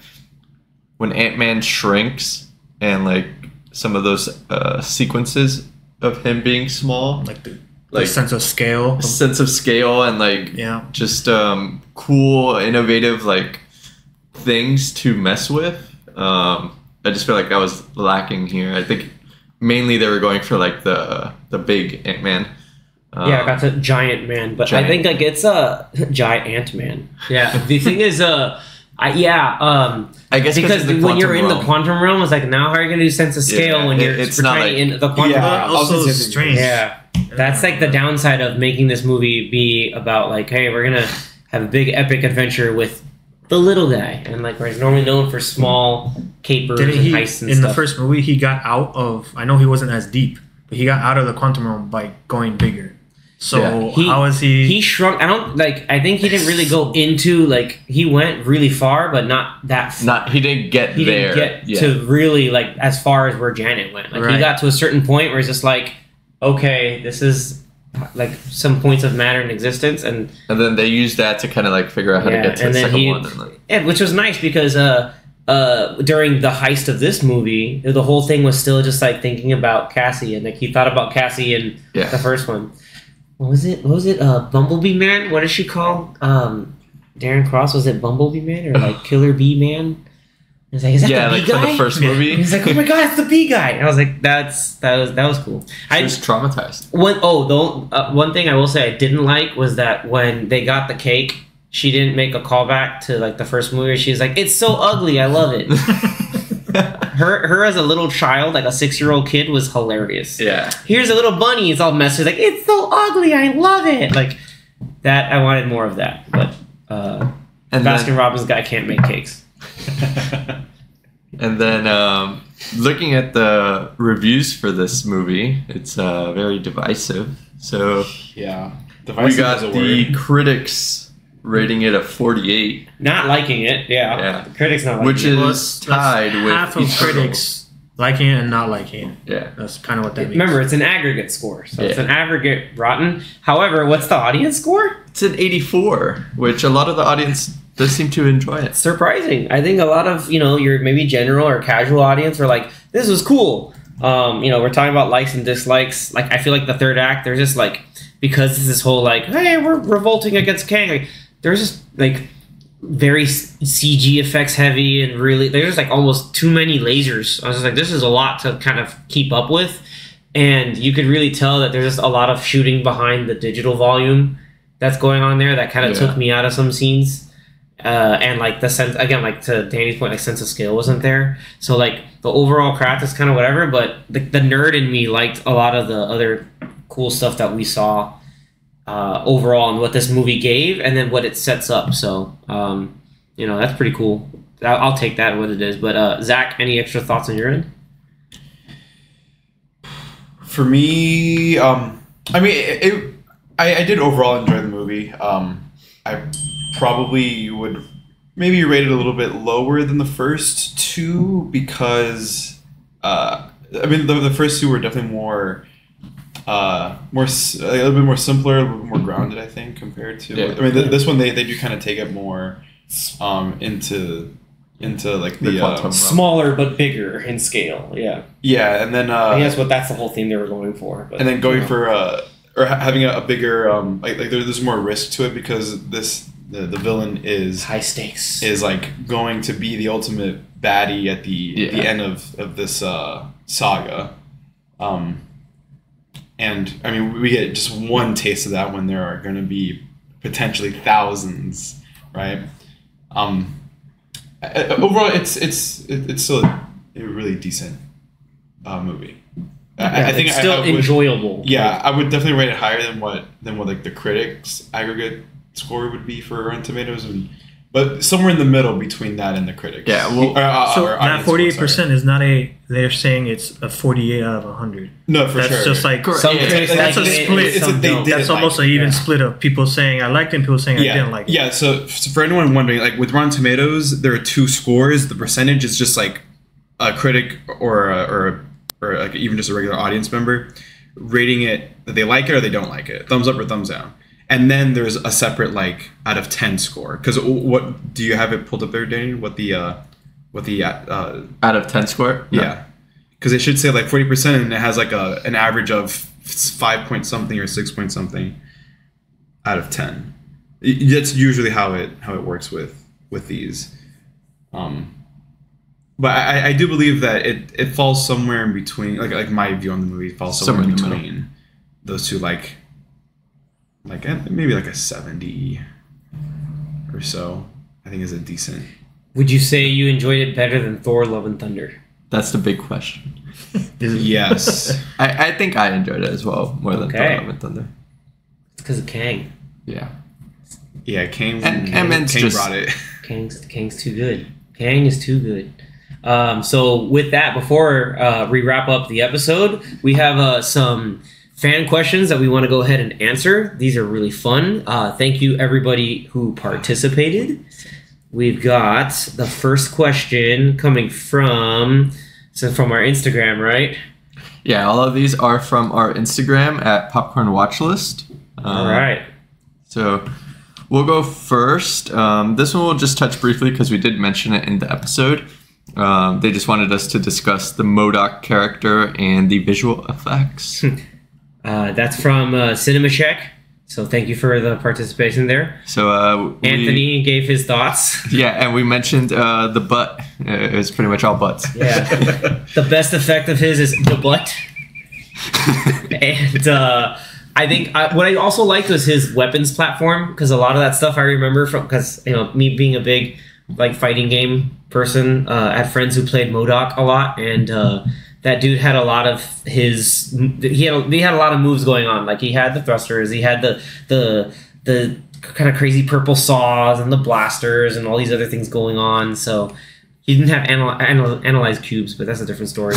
when Ant-Man shrinks and like some of those sequences of him being small, like the sense of scale, and like just cool, innovative like things to mess with. I just feel like that was lacking here. I think mainly they were going for like the big Ant-Man. I got the giant man, but I think like it's a giant Ant-Man. Yeah, the thing is, I guess because when you're in the quantum realm, it's like now how are you gonna do sense of scale when you're it's not tiny like, in the quantum realm? Also strange. Yeah, That's like the downside of making this movie be about like, hey, we're gonna have a big epic adventure with the little guy, and like where he's normally known for small capers and heists and in stuff. the first movie, he got out of. I know he wasn't as deep, but he got out of the quantum realm by going bigger. So how is he? He shrunk. I think he didn't really go into like he went really far, but not that far. He didn't get there. Didn't get to really like as far as where Janet went. Like he got to a certain point where it's just like, okay, this is like some points of matter in existence, and then they used that to kind of like figure out how to get to the second one. And like, which was nice because during the heist of this movie, the whole thing was still just like thinking about Cassie, and like he thought about Cassie in the first one. What was it? Bumblebee Man? What did she call Darren Cross? Was it Bumblebee Man or like Killer Bee Man? I was like, is that the bee guy? For the first movie. He's like, oh my god, it's the bee guy. And I was like, that was cool. I was traumatized. One thing I will say I didn't like was that when they got the cake, she didn't make a callback to like the first movie. She's like, it's so ugly, I love it. Her as a little child, like a 6-year-old kid, was hilarious. Yeah. Here's a little bunny. It's all messy. Like, it's so ugly. I love it. Like that. I wanted more of that. But Baskin Robbins guy can't make cakes. And then looking at the reviews for this movie, it's very divisive. So yeah, we got the critics rating it a 48. Not liking it, yeah. The critics not liking which it. Which is tied with half of critics liking it and not liking it. Yeah. That's kind of what that means. Remember, it's an aggregate score, so it's an aggregate rotten. However, what's the audience score? It's an 84, which a lot of the audience does seem to enjoy it. Surprising. I think a lot of, your maybe general or casual audience are like, this was cool. We're talking about likes and dislikes. Like, I feel like the third act, there's just like, because there's this whole like, hey, we're revolting against Kang. Like, there's just like very CG effects heavy and really there's like almost too many lasers. I was just like, this is a lot to kind of keep up with, and you could really tell that there's just a lot of shooting behind the digital volume that's going on there that kind of took me out of some scenes, and like the sense again, like to Danny's point, like sense of scale wasn't there. So like the overall craft is kind of whatever, but the nerd in me liked a lot of the other cool stuff that we saw overall and what this movie gave and then what it sets up. So, that's pretty cool. I'll take that what it is. But Zach, any extra thoughts on your end? For me, I did overall enjoy the movie. I probably would maybe rate it a little bit lower than the first two because, the first two were definitely a little bit more simpler, a little bit more grounded, I think, compared to. This one they do kind of take it more into like the smaller but bigger in scale. Yeah. Yeah, and then I guess that's the whole theme they were going for. But, and then going for or having a bigger like there's more risk to it because the villain is high stakes, is like going to be the ultimate baddie at the end of this saga. And we get just one taste of that when there are going to be potentially thousands, right? Overall, it's still a really decent movie. I think it's still enjoyable. Yeah, I would definitely rate it higher than what like the critics' aggregate score would be for Rotten Tomatoes, but somewhere in the middle between that and the critics. Yeah, well, so that 48% is not they're saying it's a 48 out of 100. No, for sure. That's just like some that's a split. That's almost an even split of people saying I liked it and people saying I didn't like it. Yeah, so for anyone wondering, like with Rotten Tomatoes, there are two scores. The percentage is just like a critic or like even just a regular audience member rating it that they like it or they don't like it, thumbs up or thumbs down. And then there's a separate like out of 10 score. Because what do you have it pulled up there, Danny? What the out of 10 score? Yeah, because it should say like 40%, and it has like an average of 5 point something or 6 point something out of 10. That's usually how it works with these. But I do believe that it falls somewhere in between. Like my view on the movie falls somewhere in between those two. Like maybe like a 70 or so, I think is a decent. Would you say you enjoyed it better than Thor: Love and Thunder? That's the big question. Yes. I think I enjoyed it as well, more than Okay. Thor: Love and Thunder. It's because of Kang. Yeah. Yeah, Kang just brought it. Kang's too good. Kang is too good. So with that, before we wrap up the episode, we have some fan questions that we want to go ahead and answer. These are really fun. Thank you everybody who participated. We've got the first question coming from our Instagram, right? Yeah, all of these are from our Instagram at Popcorn Watchlist. All right. So we'll go first. This one we'll just touch briefly because we did mention it in the episode. They just wanted us to discuss the MODOK character and the visual effects. That's from Cinema Check. So thank you for the participation there. So Anthony gave his thoughts. Yeah, and we mentioned the butt. It was pretty much all butts. Yeah. The best effect of his is the butt. And I think what I also liked was his weapons platform, because a lot of that stuff I remember from, because me being a big like fighting game person, I had friends who played MODOK a lot, and that dude had a lot of his. He had a lot of moves going on. Like he had the thrusters, he had the kind of crazy purple saws and the blasters and all these other things going on. So he didn't have analyzed cubes, but that's a different story.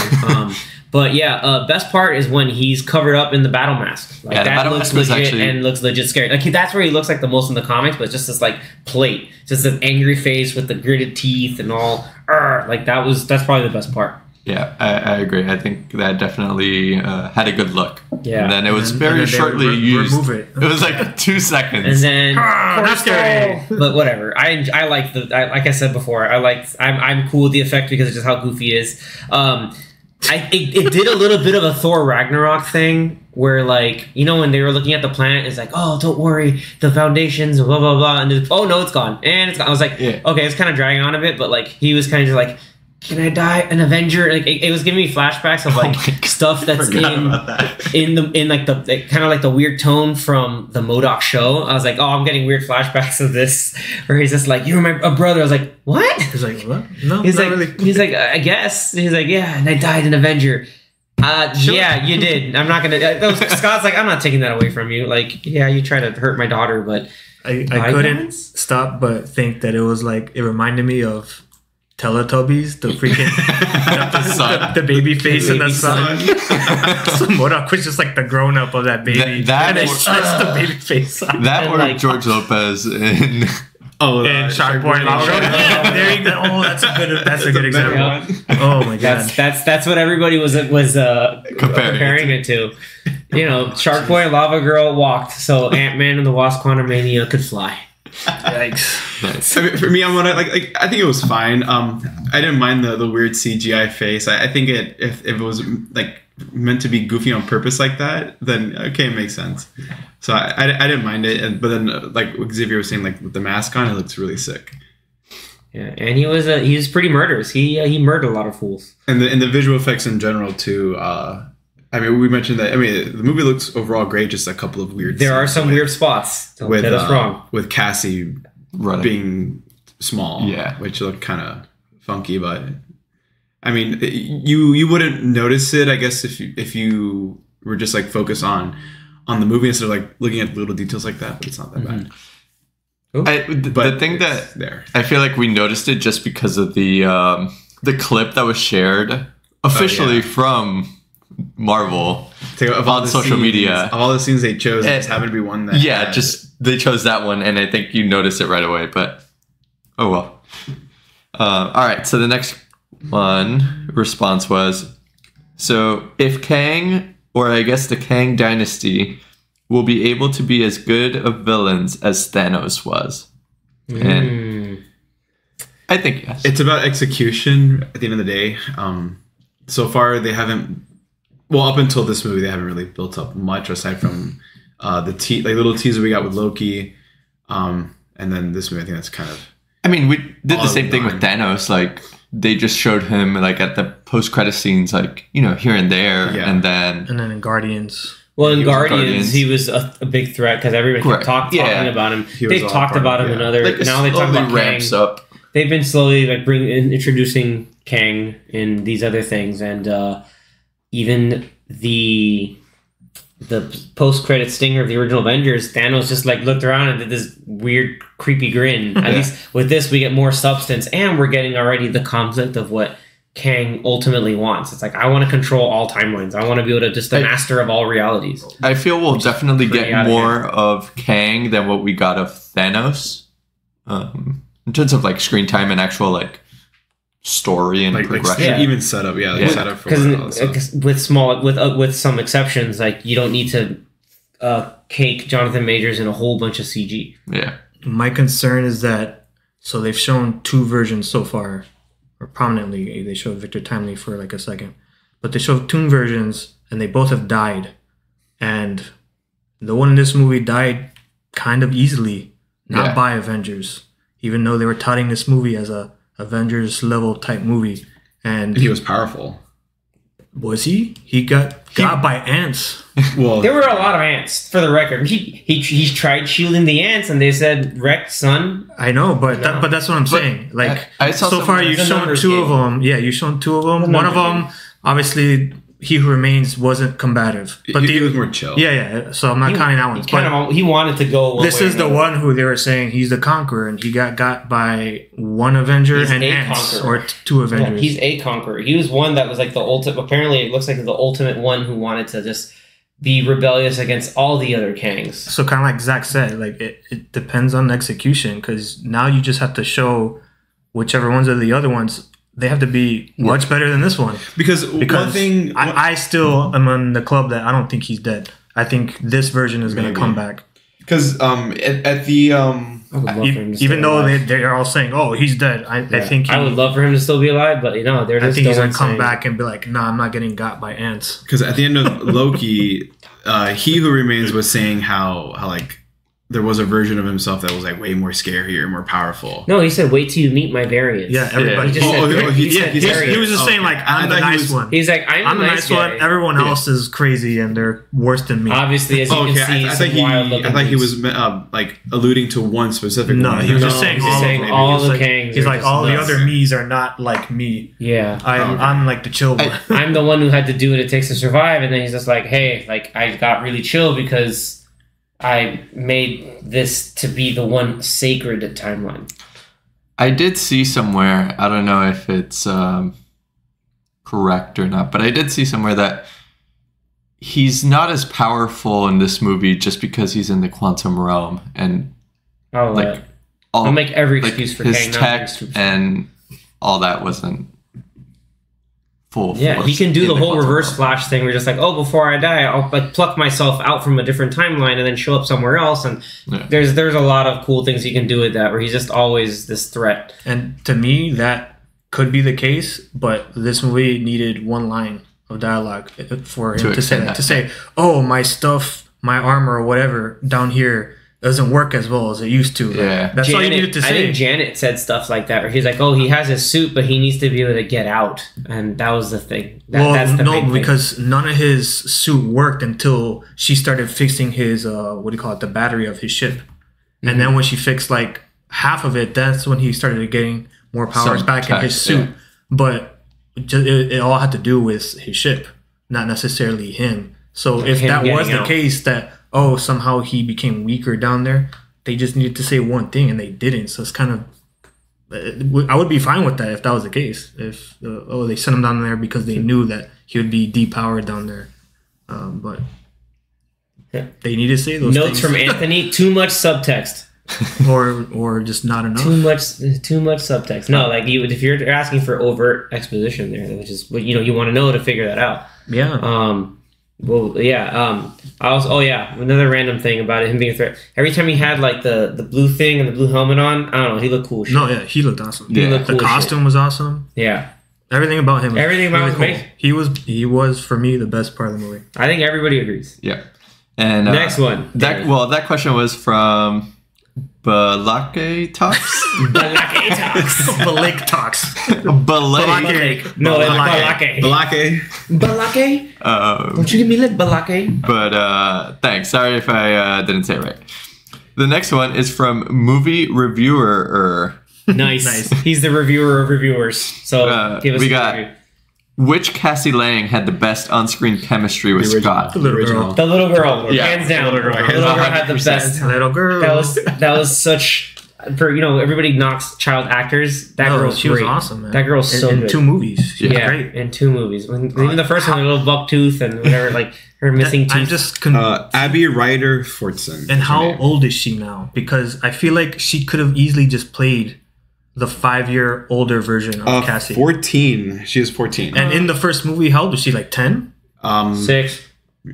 But yeah, best part is when he's covered up in the battle mask. Like, Yeah, the that battle looks mask was legit actually- and looks legit scary. Like that's where he looks like the most in the comics, but it's just this like plate, just an angry face with the gritted teeth and all. Like that's probably the best part. Yeah, I agree. I think that definitely had a good look. Yeah. And then it was And very then they shortly used. remove it. It was like 2 seconds. And then, that's scary. but whatever. I like like I said before. I'm cool with the effect because of just how goofy it is. It did a little bit of a Thor Ragnarok thing where, like, when they were looking at the planet, it's like, oh, don't worry, the foundations, blah blah blah, and oh no, it's gone, and it's gone. I was like, Yeah. okay, it's kind of dragging on a bit, but like he was kind of just like, can I die an Avenger? Like it was giving me flashbacks of like stuff that's in the kind of like the weird tone from the MODOK show. I was like, oh, I'm getting weird flashbacks of this, where he's just like, you're my brother. I was like, what? He's like, what? No, He's not like, really. he's like, I guess. He's like, yeah, and I died an Avenger. Yeah, you did. I'm not gonna. Scott's like, I'm not taking that away from you. Like, yeah, you tried to hurt my daughter, but I couldn't stop but think that it was like, it reminded me of Teletubbies, the freaking the baby face in the sun. So MODOK was just like the grown up of that baby. That and it or- shuts the baby face on. That And or like- George Lopez in. And Shark Boy and Lava Girl. Yeah, there you go. Oh, that's a good example. Yeah. Oh my god. That's what everybody was comparing it to. Shark Boy and Lava Girl walked, so Ant-Man and the Wasp: Quantumania could fly. Yikes. Nice. I mean, for me, I'm gonna like. I think it was fine. I didn't mind the weird CGI face. I think if it was like meant to be goofy on purpose like that, then okay, it makes sense. So I didn't mind it. But then like Xavier was saying, like with the mask on, it looks really sick. Yeah, and he was pretty murderous. He murdered a lot of fools. And the visual effects in general too. I mean, we mentioned that. I mean, the movie looks overall great. Just a couple of weird. There are scenes some with- weird spots. Don't with get us wrong. with Cassie Running. being small, Yeah. which looked kind of funky. But I mean, you wouldn't notice it, I guess, if you were just like focused on the movie instead of like looking at little details like that. But it's not that bad. The thing it's that there. I feel like we noticed it just because of the clip that was shared officially from Marvel Of all on the social scenes- media. of all the scenes they chose, it just happened to be one that. Yeah, just they chose that one, and I think you noticed it right away. But oh well. All right. So the next one response was, so if Kang, or I guess the Kang Dynasty, will be able to be as good of villains as Thanos was, and I think yes. It's about execution at the end of the day. So far, they haven't. Well, up until this movie, they haven't really built up much aside from the little teaser we got with Loki, and then this movie. I think that's kind of. I mean, we did the all same thing with done. Thanos. Like they just showed him like at the post-credit scenes, like here and there, Yeah. and then And then in Guardians. Well, in He was in Guardians, Guardians. he was a big threat because everybody kept Correct. talking Yeah. about him. He was They've all talked part about of him it, in yeah. other. like Now they talk slowly about ramps Kang. up. They've been slowly like introducing Kang in these other things, and even the post-credit stinger of the original Avengers, Thanos just like looked around and did this weird, creepy grin. At least with this, we get more substance, and we're getting already the conflict of what Kang ultimately wants. It's like, I want to control all timelines. I want to be able to just the master of all realities. I feel we'll definitely get more of Kang than what we got of Thanos, in terms of like screen time and actual like story and progression. Even setup, setup for because with some exceptions, like you don't need to cake Jonathan Majors in a whole bunch of CG. Yeah. My concern is that they've shown 2 versions so far, or prominently. They showed Victor Timely for like a second, but they showed 2 versions, and they both have died. And the one in this movie died kind of easily, not by Avengers, even though they were touting this movie as a Avengers level type movie, and he was powerful. Was he? He got by ants. Well, there were a lot of ants. For the record, he tried shielding the ants, and they said, "Wrecked, son." I know, but that's what I'm saying. Like, I saw so far you've shown 2 of them. Yeah, you've shown 2 of them. One of them, obviously, He Who Remains wasn't combative, but he was more chill. Yeah. So I'm not counting that one. He wanted to go. This is the one who they were saying he's the conqueror, and he got by 1 Avenger and ants, or 2 Avengers. Yeah, he's a conqueror. He was one that was like the ultimate. Apparently, it looks like the ultimate one who wanted to just be rebellious against all the other Kangs. So kind of like Zach said, like it depends on execution, because now you just have to show whichever ones are the other ones. They have to be much better than this one. Because one thing... I still am on the club that I don't think he's dead. I think this version is going to come back. Because at the... even though they're all saying, "Oh, he's dead," I think I would love for him to still be alive, but they're just. I think he's gonna come back and be like, "Nah, I'm not getting got by ants." Because at the end of Loki, He Who Remains was saying how like there was a version of himself that was like way more scarier, more powerful. No, he said, "Wait till you meet my variants." Yeah, everybody. He was just saying like, "I'm the nice one." He's like, "I'm the nice one." Everyone else is crazy and they're worse than me. Obviously, as you can see, I thought he was like alluding to one specific. No, one. he was just saying all the Kangs. He's like, all the other me's are not like me. Yeah, I'm like the chill one. I'm the one who had to do what it takes to survive, and then he's just like, "Hey, like I got really chill because I made this to be the one sacred timeline." I did see somewhere, I don't know if it's correct or not, but I did see somewhere that he's not as powerful in this movie just because he's in the quantum realm, and I'll make every excuse for his Kang, tech and all that wasn't full. Yeah, he can do the whole reverse Flash thing. We're just like, oh, before I die, I'll like pluck myself out from a different timeline and then show up somewhere else. And there's a lot of cool things he can do with that, where he's just always this threat. And to me, that could be the case, but this movie needed 1 line of dialogue for him to say, "Oh, my stuff, my armor, or whatever down here doesn't work as well as it used to." Yeah, that's all you needed to say. I think Janet said stuff like that, where he's like, "Oh, he has his suit, but he needs to be able to get out," and that was the thing. That's the big thing. Because none of his suit worked until she started fixing his the battery of his ship, and then when she fixed like half of it, that's when he started getting more powers back in his suit. Yeah. But it all had to do with his ship, not necessarily him. So if that was the case, that somehow he became weaker down there, they just needed to say one thing and they didn't. So it's kind of, I would be fine with that if that was the case. If they sent him down there because they knew that he would be depowered down there, but they need to say those notes things. From Anthony. Too much subtext. or just not enough. Too much subtext. No, like if you're asking for overt exposition there, which is what you want to know to figure that out. Yeah. Another random thing about him being a threat. Every time he had like the blue thing and the blue helmet on, I don't know, he looked cool. No, yeah, he looked awesome. The costume was awesome. Yeah. Everything about him. Everything about him. Cool. He was for me the best part of the movie. I think everybody agrees. Yeah. And next one. That question was from Balake Talks? Balake Talks. Balake Talks. Balake. No, it's Balake. Balake? Don't you give me like Balake? But thanks. Sorry if I didn't say it right. The next one is from Movie Reviewer. Nice. He's the reviewer of reviewers. So give us we a got review. Which Cassie Lang had the best on-screen chemistry with Scott? The little girl. The little girl, Yeah. hands down. The little girl had the 100%. best. Little girl. That was such. For everybody knocks child actors. That girl's she was great. awesome, man. That girl's so in good. 2 movies. She was Yeah, great. in 2 movies. Even the first one, a little buck tooth and whatever, like her missing I'm tooth. just Abby Ryder Fortson. And how old is she now? Because I feel like she could have easily just played the 5-year older version of Cassie. 14. She is 14. And in the first movie, how old was she? Like 10? 6.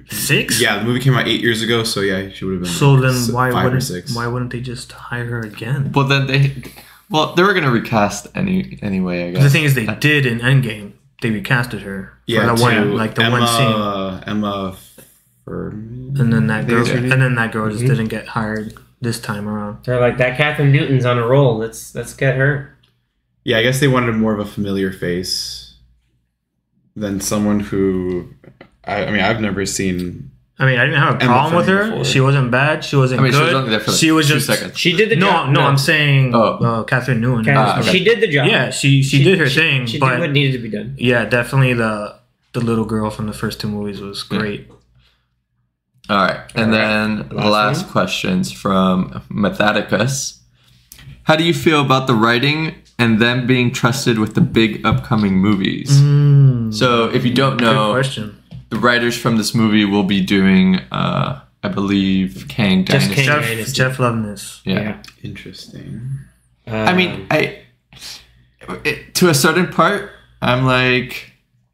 6? Yeah, the movie came out 8 years ago, so yeah, she would have been. So then 5 or 6. why wouldn't they just hire her again? Well, then they were gonna recast anyway. I guess The thing is, they did in Endgame. They recasted her. Yeah, for the one scene. Emma Furman. And then that girl, Mm-hmm. just didn't get hired this time around. They're like, that Catherine Newton's on a roll. Let's get her. Yeah, I guess they wanted more of a familiar face than someone who. I mean, I've never seen. I mean, I didn't have a Emma problem with her. Furman before. She wasn't bad. She wasn't good. She was only there for she was 2 just seconds. She did the job. No, I'm saying Oh. Catherine Newton. Okay. She did the job. Yeah, she did her thing. She but did what needed to be done. yeah, definitely the little girl from the first 2 movies was great. All right, and then the last questions from Methodicus. How do you feel about the writing and them being trusted with the big upcoming movies? So, if you don't Good know, question. the writers from this movie will be doing, I believe, Kang Just Dynasty. Kang Dynasty. Jeff Loveness. Yeah. Interesting. I mean, to a certain part, I'm like,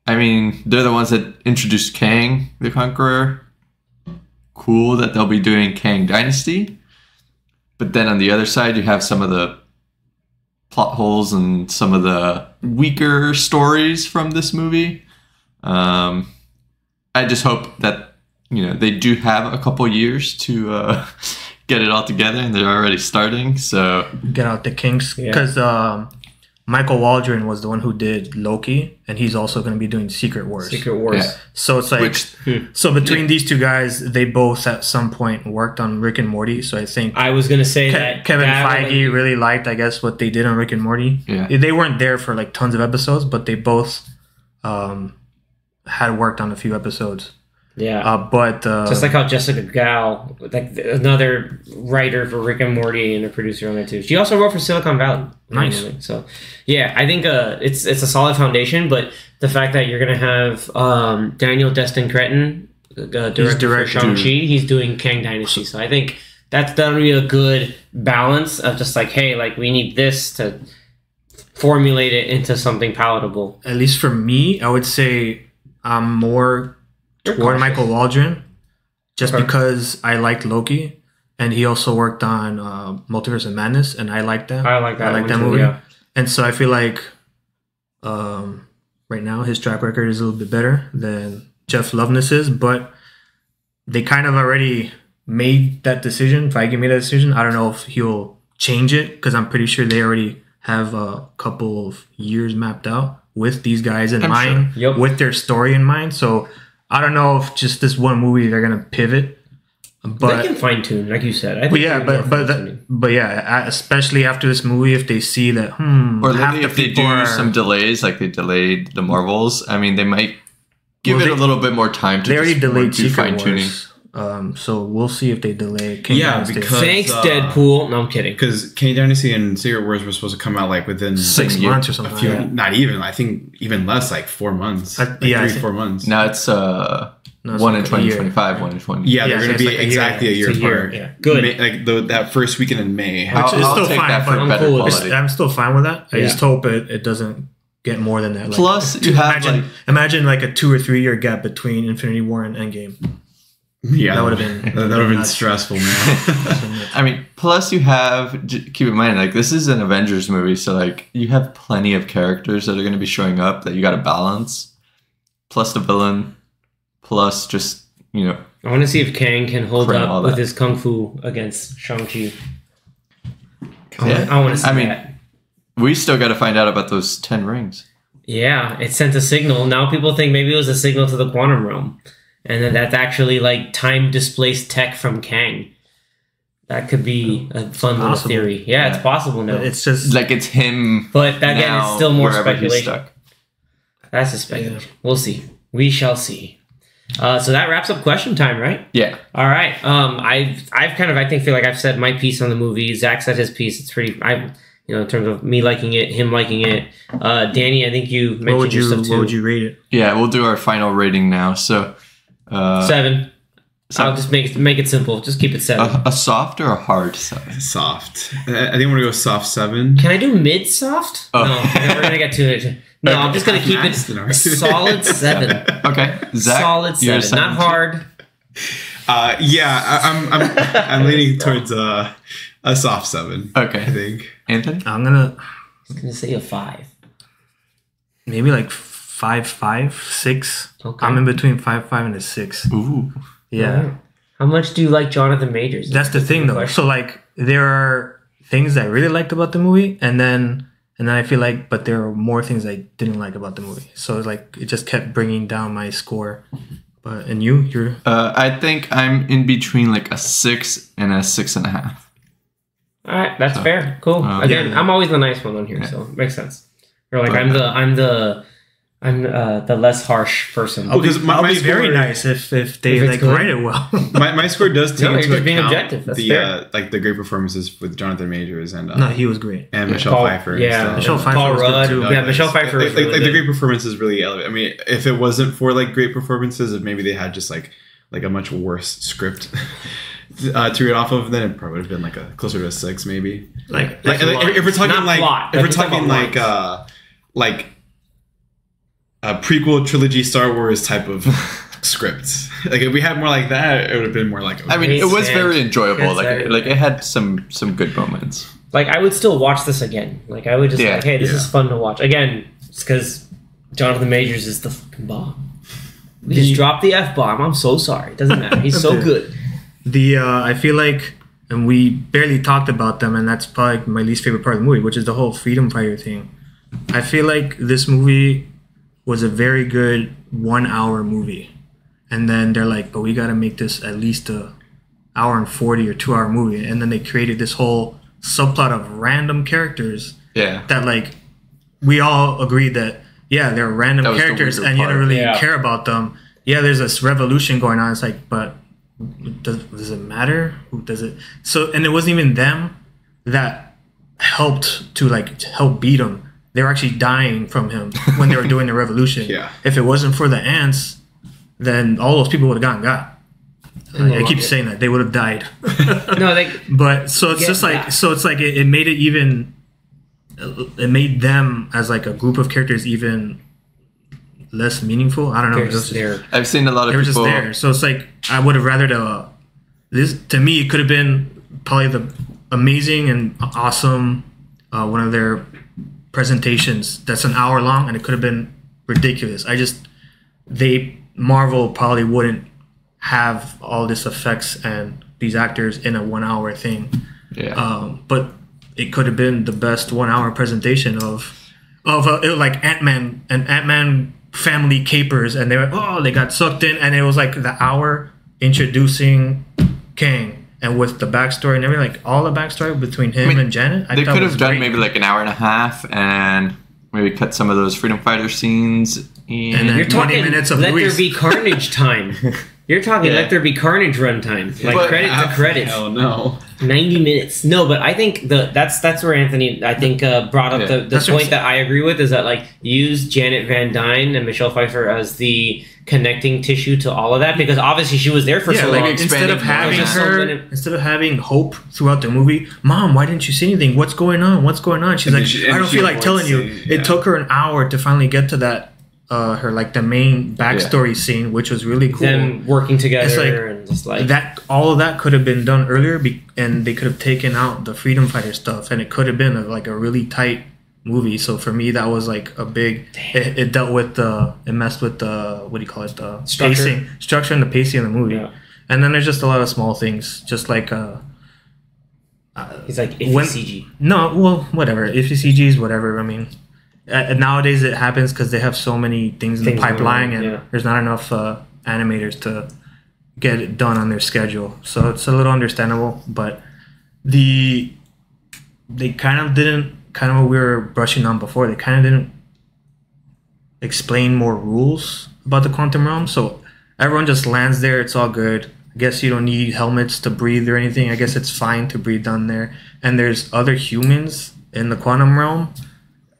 they're the ones that introduced Kang the Conqueror. Cool that they'll be doing Kang Dynasty. But then on the other side, you have some of the plot holes and some of the weaker stories from this movie. I just hope that, they do have a couple years to get it all together, and they're already starting. So Get out the kinks. Because Michael Waldron was the one who did Loki, and he's also going to be doing Secret Wars. Secret Wars. Yeah. So it's like, so between these 2 guys, they both at some point worked on Rick and Morty. So I think I was gonna say that Kevin that Feige really liked, I guess, what they did on Rick and Morty. Yeah. They weren't there for like tons of episodes, but they both had worked on a few episodes. Yeah. But Just like how Jessica Gao, like another writer for Rick and Morty and a producer on there too. She also wrote for Silicon Valley. Nice. So, yeah, I think it's a solid foundation. But the fact that you're gonna have Daniel Destin Cretton, director for Shang-Chi, he's doing Kang Dynasty. So I think that'll be a good balance of just like, hey, like we need this to formulate it into something palatable. at least for me, I would say I'm more toward Michael Waldron, just because I liked Loki, and he also worked on Multiverse of Madness, and I like that. I like that one too, movie, yeah. and so I feel like right now his track record is a little bit better than Jeff Loveness's, but they kind of already made that decision. Feige made that decision. I don't know if he'll change it, because I'm pretty sure they already have a couple of years mapped out with these guys in mind, sure. Yep. with their story in mind. So I don't know if just this one movie they're gonna pivot, but They can fine tune, like you said. I think but yeah, they can more but fine-tuning. yeah, especially after this movie, if they see that or half maybe the if they people do are- some delays, like they delayed the Marvels, they might give Well, it a little bit more time to they already just delayed do Secret fine-tuning. Wars. So we'll see if they delay. King Yeah, Dynasty. because- Thanks, Deadpool. No, I'm kidding. Because Kang Dynasty and Secret Wars were supposed to come out like within 6 year- months or a something. few, like that. not even. I think even less, like 4 months. Yeah, I 3-4 think- months. Now it's No, it's one like in a year. 2025, one in 20. Yeah, Yeah, they're so going it's to be like a year. exactly a year It's a year, apart. yeah. Good. Like that first weekend in May. I'll, Which is I'll still take fine, that for but I'm better cool with quality. I'm still fine with that. I Yeah. just hope it doesn't get more than that. Like, Plus, you have imagine like a 2 or 3 year gap between Infinity War and Endgame. Yeah, That would've been- that would have been nuts. stressful, man. plus you have, keep in mind, like this is an Avengers movie, so like you have plenty of characters that are going to be showing up that you got to balance. Plus the villain, plus just, I want to see if Kang can hold Cram all up with that. his kung fu against Shang-Chi. Yeah. I want to see I mean- that. we still got to find out about those 10 rings. Yeah, it sent a signal. Now people think maybe it was a signal to the quantum realm. And then that's actually like time-displaced tech from Kang. That could be a fun little theory. Yeah, it's possible now. It's just like it's him. But again, it's still more speculation. Stuck. That's a speculation. Yeah. We'll see. We shall see. So that wraps up question time, right? Yeah. All right. I've kind of feel like I've said my piece on the movie. Zach said his piece. It's pretty. In terms of me liking it, him liking it. Danny, I think you mentioned your stuff too. What would you rate it? Yeah, we'll do our final rating now. So 7. I'll just make it simple. Just keep it 7. A soft or a hard 7? Soft. I think I'm gonna go soft 7. Can I do mid soft? Oh. No, we're gonna get to it. No, I'm just gonna keep it solid 7. Okay, Zach, solid 7, not hard. I'm leaning towards a soft 7. Okay, I think. Anthony, I was gonna say a 5. Maybe like 5, 6. Okay. I'm in between 5 and a 6. Ooh. Yeah. Right. How much do you like Jonathan Majors? That's the thing, though. So, like, there are things I really liked about the movie, and then I feel like, but there are more things I didn't like about the movie. So, like, it just kept bringing down my score. But and you're. I think I'm in between like a 6 and a 6.5. All right, that's fair. Cool. Again, I'm always the nice one on here, so it makes sense. Or like, I'm the less harsh person. I'll be very nice if they like write it well. my score does take into account being objective. That's fair. Like the great performances with Jonathan Majors and no, he was great, and Michelle Pfeiffer. Yeah, Michelle Pfeiffer Paul was Rudd. good too. Yeah, Michelle Pfeiffer. Like the great performances really elevate. I mean, if it wasn't for like great performances, if maybe they had just like a much worse script to read off of, then it probably would have been like a closer to a 6, maybe. Like if we're talking like a prequel trilogy Star Wars type of scripts. Like if we had more like that, it would have been more like. I mean, it was very enjoyable. Like it had some good moments. Like I would still watch this again. Like I would just like, hey, this is fun to watch again. It's because Jonathan Majors is the fucking bomb. We just dropped the F-bomb. I'm so sorry. It doesn't matter. He's so good. I feel like, and we barely talked about them, and that's probably my least favorite part of the movie, which is the whole freedom fighter thing. I feel like this movie was a very good 1 hour movie. And then they're like, but we got to make this at least a hour and 40 or 2 hour movie. And then they created this whole subplot of random characters. Yeah. That like, we all agreed that, yeah, they're random characters and you don't really care about them. Yeah, there's this revolution going on. It's like, but does it matter? Who does it? So, and it wasn't even them that helped to like help beat him. They were actually dying from him when they were doing the revolution. Yeah. If it wasn't for the ants, then all those people would have gotten got. I keep saying that they would have died. But so it's just like it made it even. It made them as like a group of characters even less meaningful. I don't know. I've seen a lot of people. They were just there. So it's like I would have rather this to me it could have been probably the amazing and awesome one of their presentations that's an hour long, and it could have been ridiculous. Marvel probably wouldn't have all this effects and these actors in a 1 hour thing. Yeah. But it could have been the best 1 hour presentation of like Ant-Man and Ant-Man family capers, and they got sucked in, and it was like the hour introducing Kang. And with the backstory and everything, like all the backstory between him and Janet, they could have done maybe like an hour and a half, and maybe cut some of those freedom fighter scenes. And then you're 20 talking minutes of Let Luis. There Be Carnage time. You're talking Let There Be Carnage runtime. Like but, credit to credit. Hell no. 90 minutes. No, but I think that's where Anthony brought up the point that I agree with, is that like use Janet Van Dyne and Michelle Pfeiffer as the connecting tissue to all of that, because obviously she was there for so long. Instead of having hope throughout the movie, Mom, why didn't you say anything? What's going on? She's like, I don't feel like telling you. It took her an hour to finally get to that. Her like the main backstory scene, which was really cool. Them working together and just like that. All of that could have been done earlier, and they could have taken out the freedom fighter stuff, and it could have been a really tight movie. So for me, that was like a big. It dealt with it messed with the what do you call it, the structure and the pacing of the movie. Yeah. And then there's just a lot of small things, just like he's like CG. No, well, whatever. If CGs, whatever. I mean. Nowadays it happens because they have so many things in the pipeline, and there's not enough animators to get it done on their schedule. So it's a little understandable, but they kind of didn't, kind of what we were brushing on before, they kind of didn't explain more rules about the quantum realm. So everyone just lands there. It's all good. I guess you don't need helmets to breathe or anything. I guess it's fine to breathe down there. And there's other humans in the quantum realm.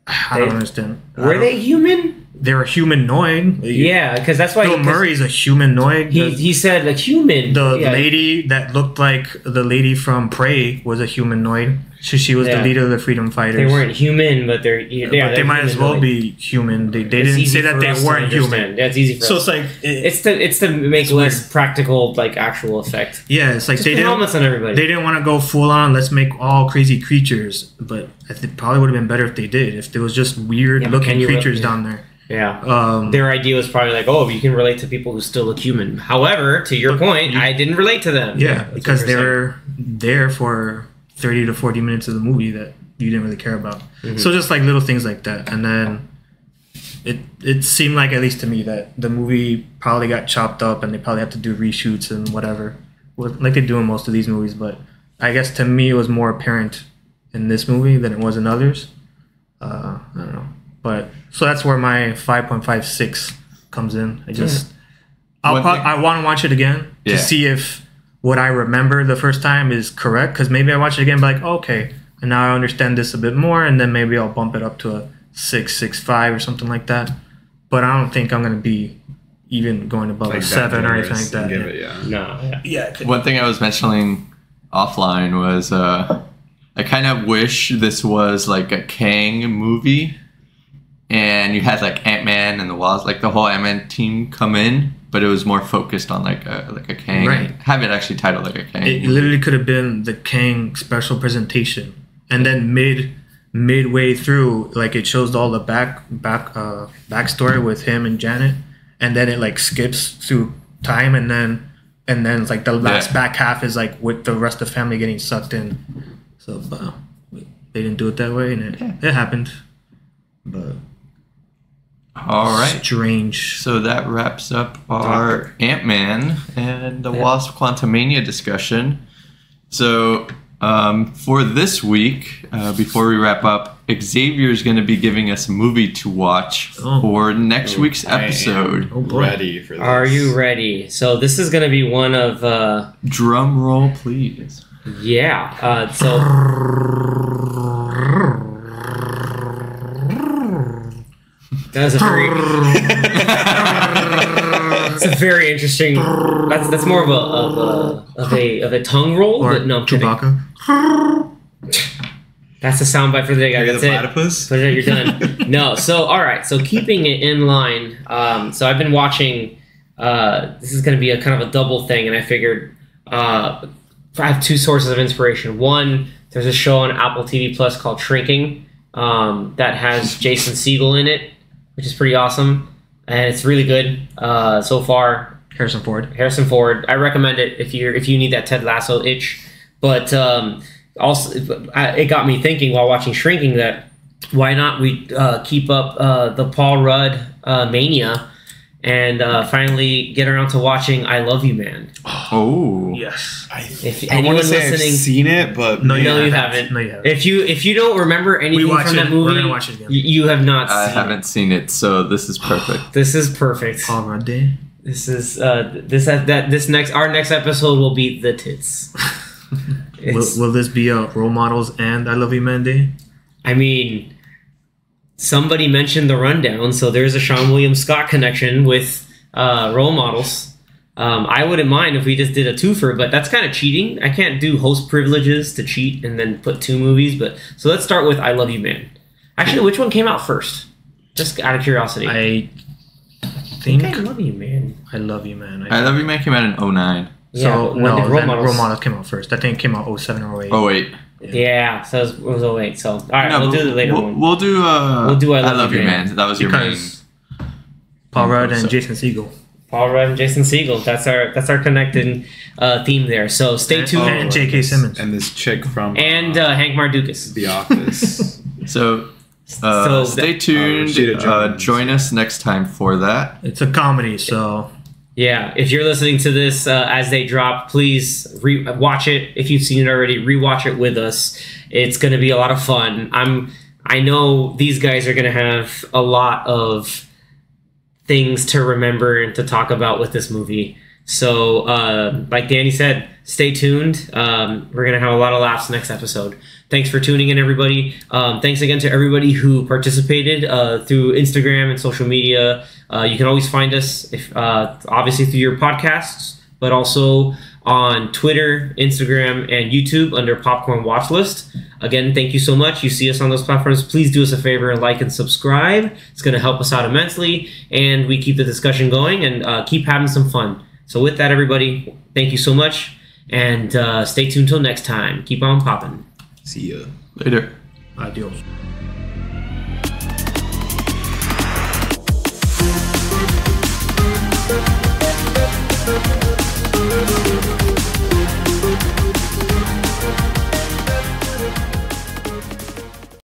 I don't understand. Were they human? They were humanoid. Yeah, because that's why Bill Murray's a humanoid. He said like human. The lady that looked like the lady from Prey was a humanoid. She was the leader of the freedom fighters. They weren't human, but they might as well be human. They didn't say that they weren't human. That's easy for us. So it's like it's to make less practical like actual effect. Yeah, it's like they didn't helmets on everybody. They didn't want to go full on. Let's make all crazy creatures, but I think probably would have been better if they did. If there was just weird looking creatures down there. Yeah. Their idea was probably like, oh, you can relate to people who still look human. However, to your point, I didn't relate to them. Yeah, because they were there for 30 to 40 minutes of the movie that you didn't really care about. Mm-hmm. So just like little things like that. And then it seemed like, at least to me, that the movie probably got chopped up and they probably had to do reshoots and whatever, like they do in most of these movies. But I guess to me it was more apparent in this movie than it was in others. I don't know. But so that's where my 5.56 comes in. I want to watch it again to see if what I remember the first time is correct. Because maybe I watch it again and be like, oh, okay, and now I understand this a bit more, and then maybe I'll bump it up to a 6.65 or something like that. But I don't think I'm going to be even going above like a 7 or anything like that. One thing I was mentioning offline was I kind of wish this was like a Kang movie. And you had like Ant-Man and the Wasp, like the whole Ant-Man team come in, but it was more focused on like a Kang. Right. Have it actually titled like a Kang. It literally could have been the Kang special presentation, and then midway through, like it shows all the backstory with him and Janet, and then it like skips through time, and then it's like the last back half is like with the rest of the family getting sucked in. So they didn't do it that way, and it happened, but. All right. Strange. So that wraps up our Ant-Man and the Wasp Quantumania discussion. So for this week, before we wrap up, Xavier is going to be giving us a movie to watch for next week's episode. Ready for this. Are you ready? So this is going to be one of... Drum roll, please. Yeah. So... That's a very. It's a very interesting. That's more of a tongue roll. Or but no, Chewbacca. That's the soundbite for the day, guys. That's it. Platypus? Put it. You're done. No. So all right. So keeping it in line. So I've been watching. This is going to be a kind of a double thing, and I figured I have two sources of inspiration. One, there's a show on Apple TV Plus called Shrinking that has Jason Segel in it, which is pretty awesome, and it's really good so far. Harrison Ford. I recommend it if you need that Ted Lasso itch. But also, it got me thinking while watching Shrinking that why not we keep up the Paul Rudd mania and finally get around to watching I Love You Man. Oh yes. If I want anyone to say listening, I've seen it, but no, you haven't. No, you haven't. If you don't remember anything from that movie, we're gonna watch it again. You have not. I haven't seen it, so this is perfect. This is perfect. Paul Rudd Day. This is our next episode will be the tits. Will this be a Role Models and I Love You Man Day? I mean, somebody mentioned the Rundown, so there's a Sean William Scott connection with Role Models. I wouldn't mind if we just did a twofer, but that's kind of cheating. I can't do host privileges to cheat and then put two movies. But so let's start with I Love You Man. Actually, which one came out first? Just out of curiosity. I think I Love You Man. I Love You Man. I Love You Man came out in 2009. So yeah, no, Role Models came out first. I think it came out 2007 or 2008. Oh wait. Yeah, so it was 2008. So all right, we'll do the later one. We'll do I Love You Man. That was because your main. Paul Rudd and Jason Segel. Paul Rudd and Jason Segel. That's our connected theme there. So stay tuned. And J.K. Simmons. And this chick from Hank Mardukas. The Office. So stay tuned. Join us next time for that. It's a comedy, so Yeah, if you're listening to this as they drop, please watch it. If you've seen it already, rewatch it with us. It's going to be a lot of fun. I know these guys are going to have a lot of things to remember and to talk about with this movie. So, like Danny said, stay tuned. We're going to have a lot of laughs next episode. Thanks for tuning in, everybody. Thanks again to everybody who participated through Instagram and social media. You can always find us, obviously, through your podcasts, but also on Twitter, Instagram, and YouTube under Popcorn Watchlist. Again, thank you so much. You see us on those platforms. Please do us a favor and like and subscribe. It's going to help us out immensely, and we keep the discussion going and keep having some fun. So with that, everybody, thank you so much, and stay tuned till next time. Keep on popping. See ya. Later. Adios.